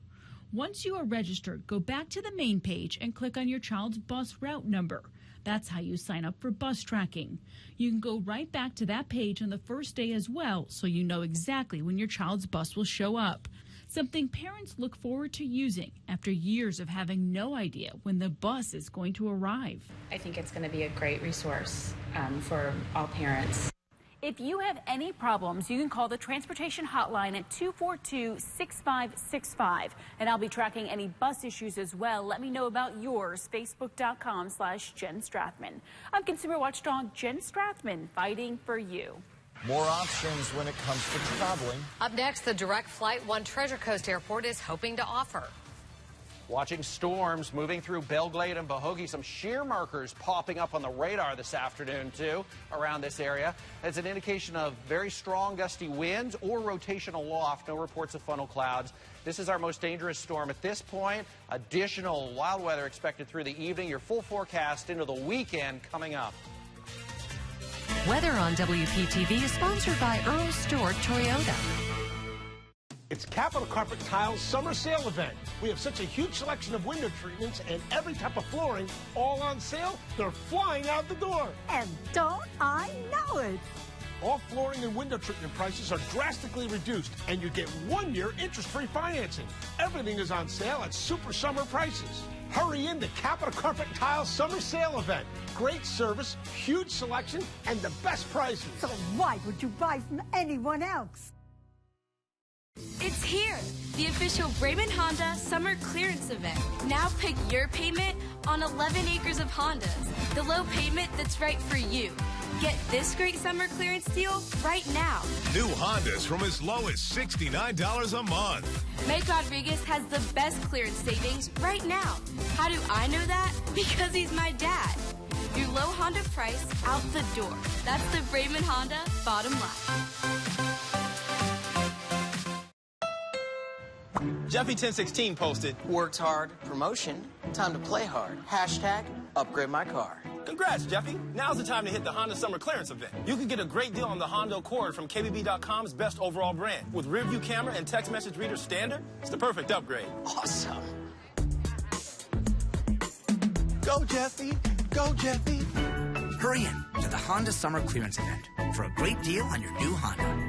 Once you are registered, go back to the main page and click on your child's bus route number. That's how you sign up for bus tracking. You can go right back to that page on the first day as well, so you know exactly when your child's bus will show up. Something parents look forward to using after years of having no idea when the bus is going to arrive. I think it's going to be a great resource for all parents. If you have any problems, you can call the transportation hotline at 242-6565. And I'll be tracking any bus issues as well. Let me know about yours. Facebook.com/Jen Strathman. I'm Consumer Watchdog Jen Strathman, fighting for you. More options when it comes to traveling. Up next, the direct flight One Treasure Coast Airport is hoping to offer. Watching storms moving through Belglade and Bohogie. Some shear markers popping up on the radar this afternoon, too, around this area. It's an indication of very strong gusty winds or rotational loft. No reports of funnel clouds. This is our most dangerous storm at this point. Additional wild weather expected through the evening. Your full forecast into the weekend coming up. Weather on WPTV is sponsored by Earl Stewart Toyota. It's Capital Carpet Tile's summer sale event. We have such a huge selection of window treatments and every type of flooring all on sale. They're flying out the door. And don't I know it? All flooring and window treatment prices are drastically reduced, and you get 1-year interest-free financing. Everything is on sale at super summer prices. Hurry in the Capital Carpet Tile summer sale event. Great service, huge selection, and the best prices. So why would you buy from anyone else? It's here, the official Bremen Honda Summer Clearance Event. Now pick your payment on 11 acres of Hondas, the low payment that's right for you. Get this great summer clearance deal right now. New Hondas from as low as $69 a month. Meg Rodriguez has the best clearance savings right now. How do I know that? Because he's my dad. Your low Honda price out the door. That's the Bremen Honda bottom line. Jeffy1016 posted, worked hard, promotion, time to play hard, hashtag upgrade my car. Congrats, Jeffy. Now's the time to hit the Honda Summer Clearance Event. You can get a great deal on the Honda Accord from KBB.com's best overall brand. With rear view camera and text message reader standard, it's the perfect upgrade. Awesome. Go, Jeffy. Go, Jeffy. Hurry in to the Honda Summer Clearance Event for a great deal on your new Honda.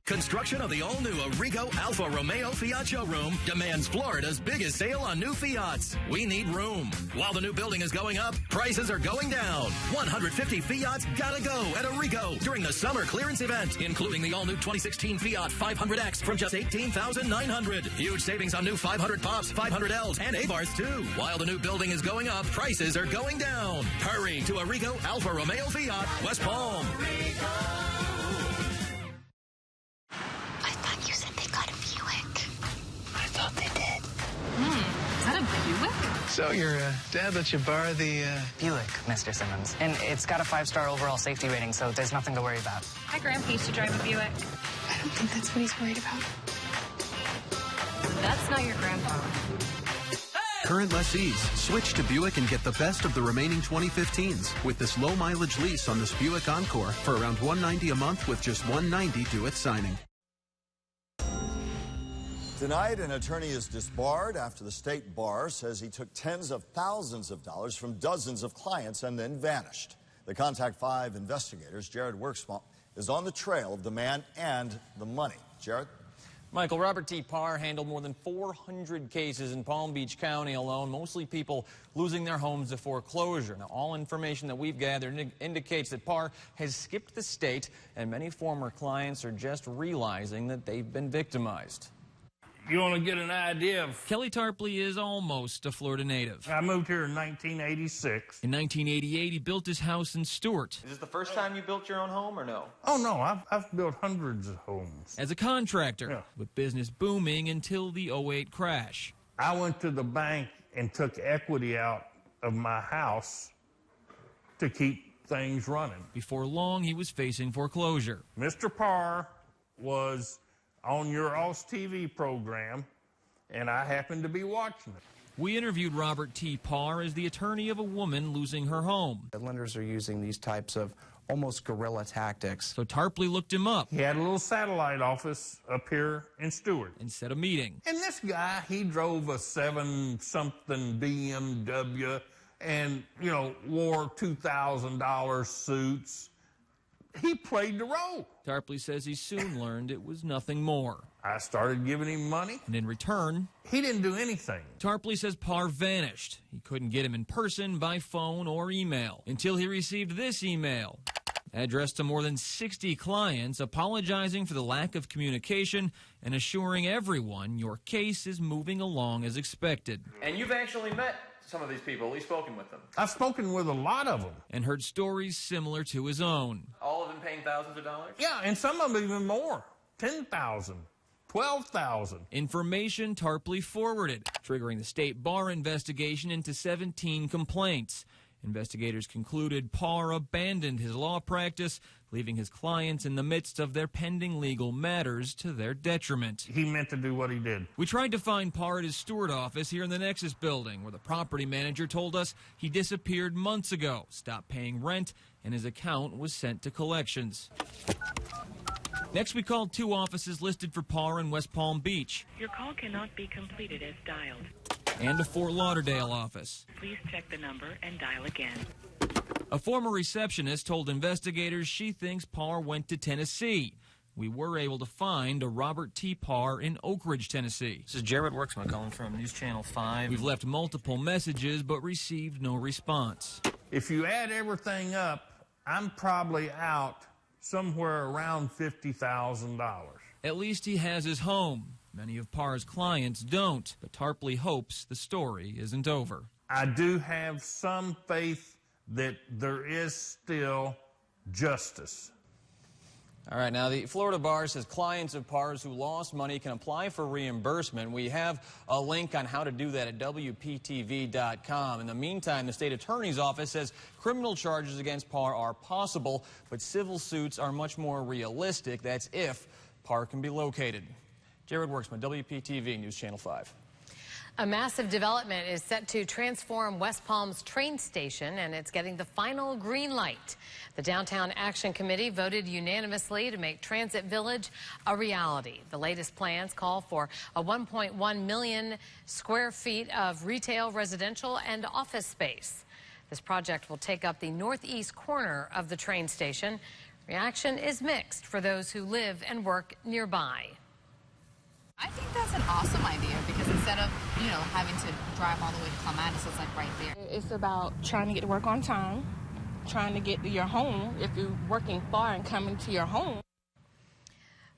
Construction of the all-new Arrigo Alfa Romeo Fiat showroom demands Florida's biggest sale on new Fiats. We need room. While the new building is going up, prices are going down. 150 Fiats gotta go at Arrigo during the summer clearance event, including the all-new 2016 Fiat 500X from just $18,900. Huge savings on new 500 Pops, 500Ls, and Abarths, too. While the new building is going up, prices are going down. Hurry to Arrigo Alfa Romeo Fiat, West Palm. Is that a Buick? So your dad let you borrow the Buick, Mr. Simmons. And it's got a 5-star overall safety rating, so there's nothing to worry about. My grandpa used to drive a Buick. I don't think that's what he's worried about. That's not your grandpa. Current lessees, switch to Buick and get the best of the remaining 2015s with this low mileage lease on this Buick Encore for around $190 a month with just $190 due at signing. Tonight, an attorney is disbarred after the state bar says he took tens of thousands of dollars from dozens of clients and then vanished. The Contact 5 investigators, Jared Worksmall, is on the trail of the man and the money. Jared? Michael, Robert T. Parr handled more than 400 cases in Palm Beach County alone, mostly people losing their homes to foreclosure. Now, all information that we've gathered indicates that Parr has skipped the state, and many former clients are just realizing that they've been victimized. You want to get an idea of... Kelly Tarpley is almost a Florida native. I moved here in 1986. In 1988, he built his house in Stuart. Is this the first time you built your own home or no? Oh, no. I've built hundreds of homes. As a contractor, with business booming until the 2008 crash. I went to the bank and took equity out of my house to keep things running. Before long, he was facing foreclosure. Mr. Parr was on your Wptv program, and I happened to be watching it. We interviewed Robert T. Parr as the attorney of a woman losing her home. The lenders are using these types of almost guerrilla tactics. So Tarpley looked him up. He had a little satellite office up here in Stewart. And set a meeting. And this guy, he drove a 7-something BMW and, you know, wore $2,000 suits. He played the role. Tarpley says he soon learned it was nothing more. I started giving him money. And in return, he didn't do anything. Tarpley says Parr vanished. He couldn't get him in person, by phone, or email until he received this email, addressed to more than 60 clients, apologizing for the lack of communication and assuring everyone your case is moving along as expected. And you've actually met some of these people, at least spoken with them. I've spoken with a lot of them. And heard stories similar to his own. All of them paying thousands of dollars? Yeah, and some of them even more. 10,000. 12,000. Information Tarpley forwarded, triggering the state bar investigation into 17 complaints. Investigators concluded Parr abandoned his law practice, leaving his clients in the midst of their pending legal matters to their detriment. He meant to do what he did. We tried to find Parr at his Stewart office here in the Nexus building, where the property manager told us he disappeared months ago, stopped paying rent, and his account was sent to collections. Next, we called 2 offices listed for Parr in West Palm Beach. Your call cannot be completed as dialed. And a Fort Lauderdale office. Please check the number and dial again. A former receptionist told investigators she thinks Parr went to Tennessee. We were able to find a Robert T. Parr in Oak Ridge, Tennessee. This is Jared Worksman calling from News Channel 5. We've left multiple messages but received no response. If you add everything up, I'm probably out somewhere around $50,000. At least he has his home. Many of Parr's clients don't, but Tarpley hopes the story isn't over. I do have some faith that there is still justice. All right, now the Florida Bar says clients of Parr's who lost money can apply for reimbursement. We have a link on how to do that at Wptv.com. In the meantime, the state attorney's office says criminal charges against Parr are possible, but civil suits are much more realistic. That's if Parr can be located. Jared Worksman, WPTV News Channel 5. A massive development is set to transform West Palm's train station, and it's getting the final green light. The Downtown Action Committee voted unanimously to make Transit Village a reality. The latest plans call for a 1.1 million square feet of retail, residential, and office space. This project will take up the northeast corner of the train station. Reaction is mixed for those who live and work nearby. I think that's an awesome idea because instead of, having to drive all the way to Clematis, it's like right there. It's about trying to get to work on time, trying to get to your home if you're working far and coming to your home.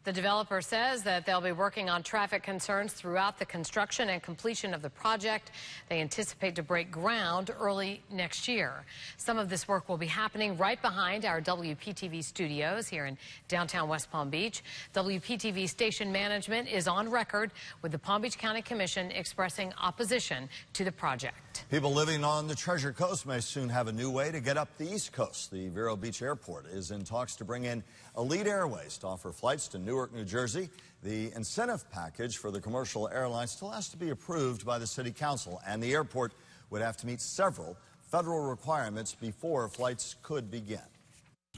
The developer says that they'll be working on traffic concerns throughout the construction and completion of the project. They anticipate to break ground early next year. Some of this work will be happening right behind our WPTV studios here in downtown West Palm Beach. WPTV station management is on record with the Palm Beach County Commission expressing opposition to the project. People living on the Treasure Coast may soon have a new way to get up the East Coast. The Vero Beach Airport is in talks to bring in Elite Airways to offer flights to Newark, New Jersey. The incentive package for the commercial airline still has to be approved by the City Council, and the airport would have to meet several federal requirements before flights could begin.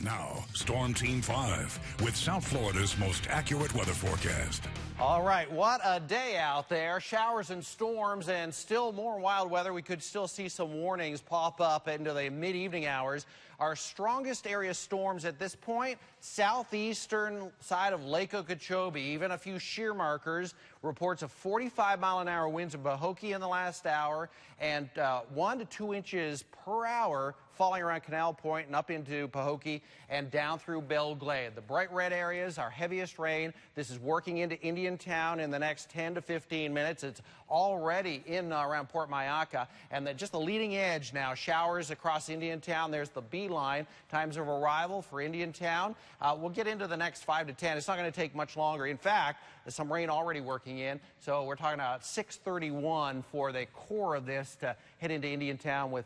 Now, Storm Team 5 with South Florida's most accurate weather forecast. All right, what a day out there. Showers and storms and still more wild weather. We could still see some warnings pop up into the mid-evening hours. Our strongest area storms at this point, southeastern side of Lake Okeechobee, even a few shear markers. Reports of 45-mile-an-hour winds in Pahokee in the last hour and 1 to 2 inches per hour falling around Canal Point and up into Pahokee and down through Belle Glade. The bright red areas, our heaviest rain. This is working into Indiantown in the next 10 to 15 minutes. It's already in around Port Mayaca. And just the leading edge now, showers across Indiantown. There's the beeline, times of arrival for Indiantown. We'll get into the next 5 to 10. It's not going to take much longer. In fact, there's some rain already working in. So we're talking about 6:31 for the core of this to head into Indiantown with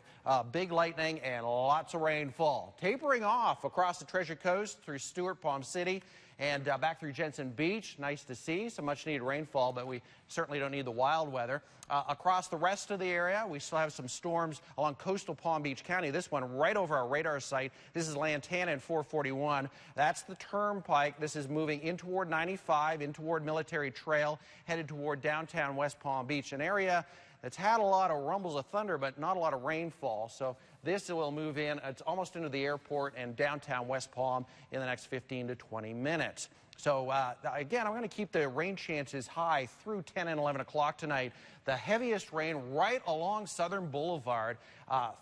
big lightning and and lots of rainfall. Tapering off across the Treasure Coast through Stewart, Palm City, and back through Jensen Beach. Nice to see some much needed rainfall, but we certainly don't need the wild weather. Across the rest of the area, we still have some storms along coastal Palm Beach County. This one right over our radar site. This is Lantana and 441. That's the Turnpike. This is moving in toward 95, in toward Military Trail, headed toward downtown West Palm Beach, an area that's had a lot of rumbles of thunder, but not a lot of rainfall. So this will move in. It's almost into the airport and downtown West Palm in the next 15 to 20 minutes. So, again, I'm going to keep the rain chances high through 10 and 11 o'clock tonight. The heaviest rain right along Southern Boulevard,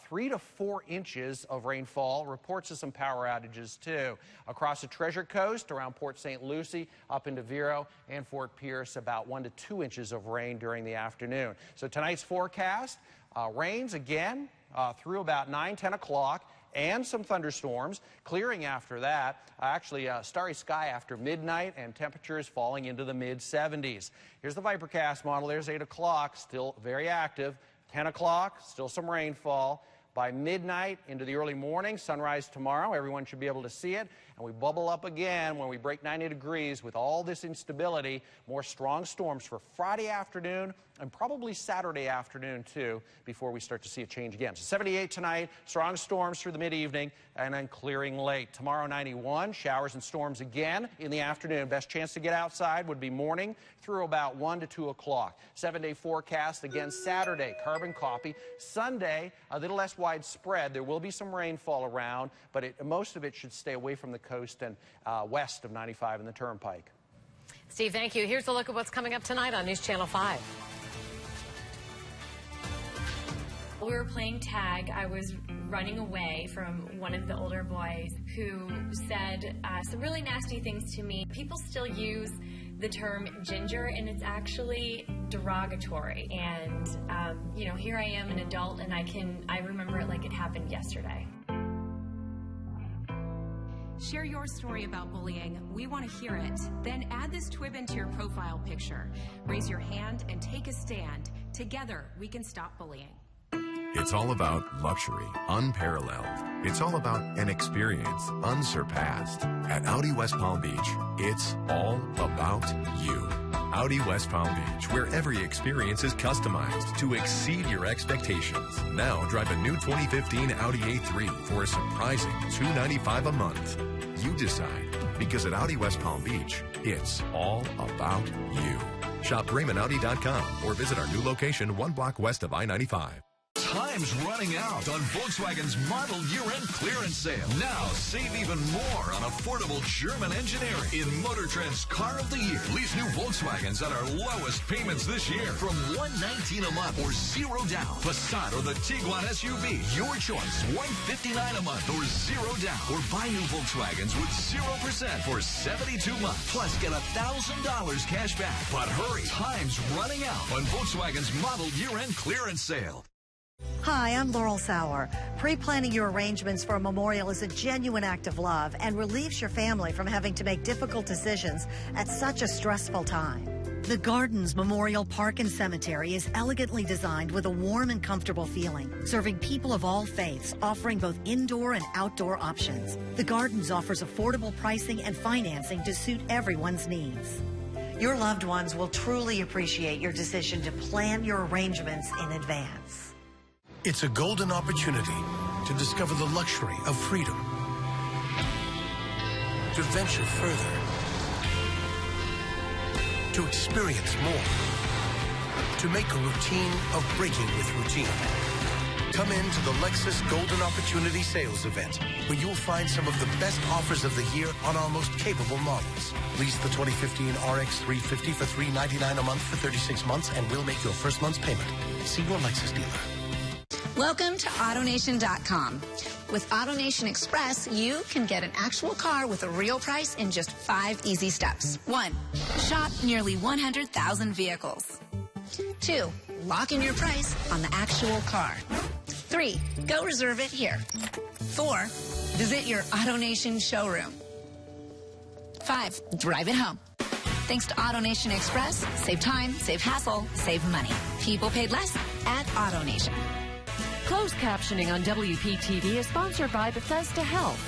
3 to 4 inches of rainfall. Reports of some power outages, too. Across the Treasure Coast, around Port St. Lucie, up into Vero and Fort Pierce, about 1 to 2 inches of rain during the afternoon. So tonight's forecast, rains again through about 9, 10 o'clock. And some thunderstorms, clearing after that. Actually, starry sky after midnight and temperatures falling into the mid-70s. Here's the Vipercast model. There's 8 o'clock, still very active. 10 o'clock, still some rainfall. By midnight into the early morning, sunrise tomorrow, everyone should be able to see it. And we bubble up again when we break 90 degrees with all this instability. More strong storms for Friday afternoon and probably Saturday afternoon, too, before we start to see a change again. So 78 tonight, strong storms through the mid-evening, and then clearing late. Tomorrow, 91, showers and storms again in the afternoon. Best chance to get outside would be morning through about 1 to 2 o'clock. 7-day forecast again Saturday, carbon copy. Sunday, a little less widespread. There will be some rainfall around, but most of it should stay away from the coast and west of 95 and the Turnpike. Steve, thank you. Here's a look at what's coming up tonight on News Channel 5. We were playing tag. I was running away from one of the older boys who said some really nasty things to me. People still use the term ginger, and it's actually derogatory. And, you know, here I am, an adult, and I remember it like it happened yesterday. Share your story about bullying. We want to hear it. Then add this twib into your profile picture. Raise your hand and take a stand. Together, we can stop bullying. It's all about luxury, unparalleled. It's all about an experience unsurpassed. At Audi West Palm Beach, it's all about you. Audi West Palm Beach, where every experience is customized to exceed your expectations. Now drive a new 2015 Audi A3 for a surprising $295 a month. You decide, because at Audi West Palm Beach, it's all about you. Shop RaymondAudi.com or visit our new location 1 block west of I-95. Time's running out on Volkswagen's model year-end clearance sale. Now save even more on affordable German engineering in Motor Trend's Car of the Year. Lease new Volkswagens at our lowest payments this year from $119 a month or $0 down. Passat or the Tiguan SUV, your choice. $159 a month or $0 down. Or buy new Volkswagens with 0% for 72 months. Plus get $1,000 cash back. But hurry, time's running out on Volkswagen's model year-end clearance sale. Hi, I'm Laurel Sauer. Pre-planning your arrangements for a memorial is a genuine act of love and relieves your family from having to make difficult decisions at such a stressful time. The Gardens Memorial Park and Cemetery is elegantly designed with a warm and comfortable feeling, serving people of all faiths, offering both indoor and outdoor options. The Gardens offers affordable pricing and financing to suit everyone's needs. Your loved ones will truly appreciate your decision to plan your arrangements in advance. It's a golden opportunity to discover the luxury of freedom, to venture further, to experience more, to make a routine of breaking with routine. Come into the Lexus Golden Opportunity Sales Event, where you'll find some of the best offers of the year on our most capable models. Lease the 2015 RX 350 for $399 a month for 36 months, and we'll make your first month's payment. See your Lexus dealer. Welcome to AutoNation.com. With AutoNation Express, you can get an actual car with a real price in just 5 easy steps. 1. Shop nearly 100,000 vehicles. 2. Lock in your price on the actual car. 3. Go reserve it here. 4. Visit your AutoNation showroom. 5. Drive it home. Thanks to AutoNation Express, save time, save hassle, save money. People paid less at AutoNation. Closed captioning on WPTV is sponsored by Bethesda Health.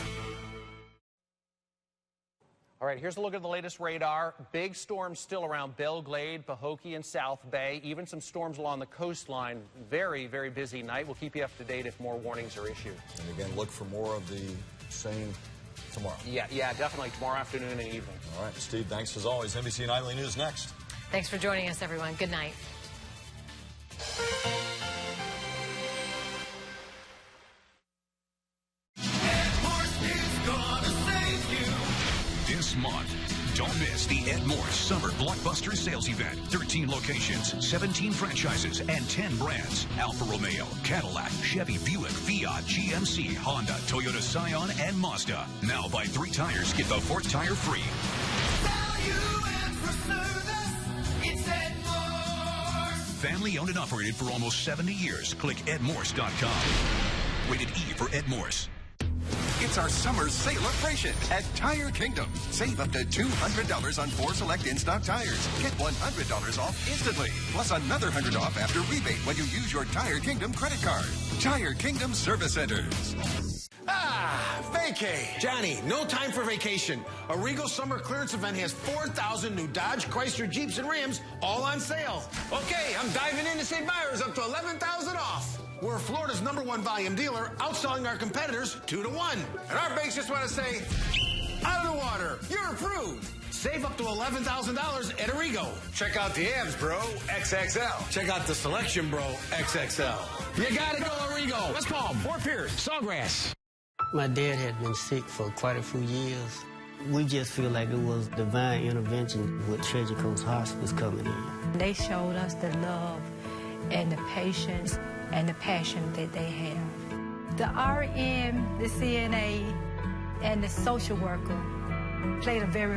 All right, here's a look at the latest radar. Big storms still around Belle Glade, Pahokee, and South Bay. Even some storms along the coastline. Very, very busy night. We'll keep you up to date if more warnings are issued. And again, look for more of the same tomorrow. Yeah, definitely tomorrow afternoon and evening. All right, Steve, thanks as always. NBC Nightly News next. Thanks for joining us, everyone. Good night. This month, don't miss the Ed Morse Summer Blockbuster Sales Event. 13 locations, 17 franchises, and 10 brands. Alfa Romeo, Cadillac, Chevy, Buick, Fiat, GMC, Honda, Toyota Scion, and Mazda. Now buy 3 tires, get the 4th tire free. Family owned and operated for almost 70 years. Click edmorse.com. Rated E for Ed Morse. It's our summer celebration at Tire Kingdom. Save up to $200 on 4 select in-stock tires. Get $100 off instantly, plus another $100 off after rebate when you use your Tire Kingdom credit card. Tire Kingdom Service Centers. Vacay. Johnny, no time for vacation. A Regal summer clearance event has 4,000 new Dodge, Chrysler, Jeeps, and Rams all on sale. Okay, I'm diving in to save buyers up to $11,000 off. We're Florida's #1 volume dealer, outselling our competitors 2-1. And our banks just want to say, out of the water, you're approved. Save up to $11,000 at Arrigo. Check out the abs, bro, XXL. Check out the selection, bro, XXL. You gotta go Arrigo. West Palm, Fort Pierce, Sawgrass. My dad had been sick for quite a few years. We just feel like it was divine intervention with Treasure Coast Hospice coming in. They showed us the love and the patience and the passion that they have. The RN, the CNA, and the social worker played a very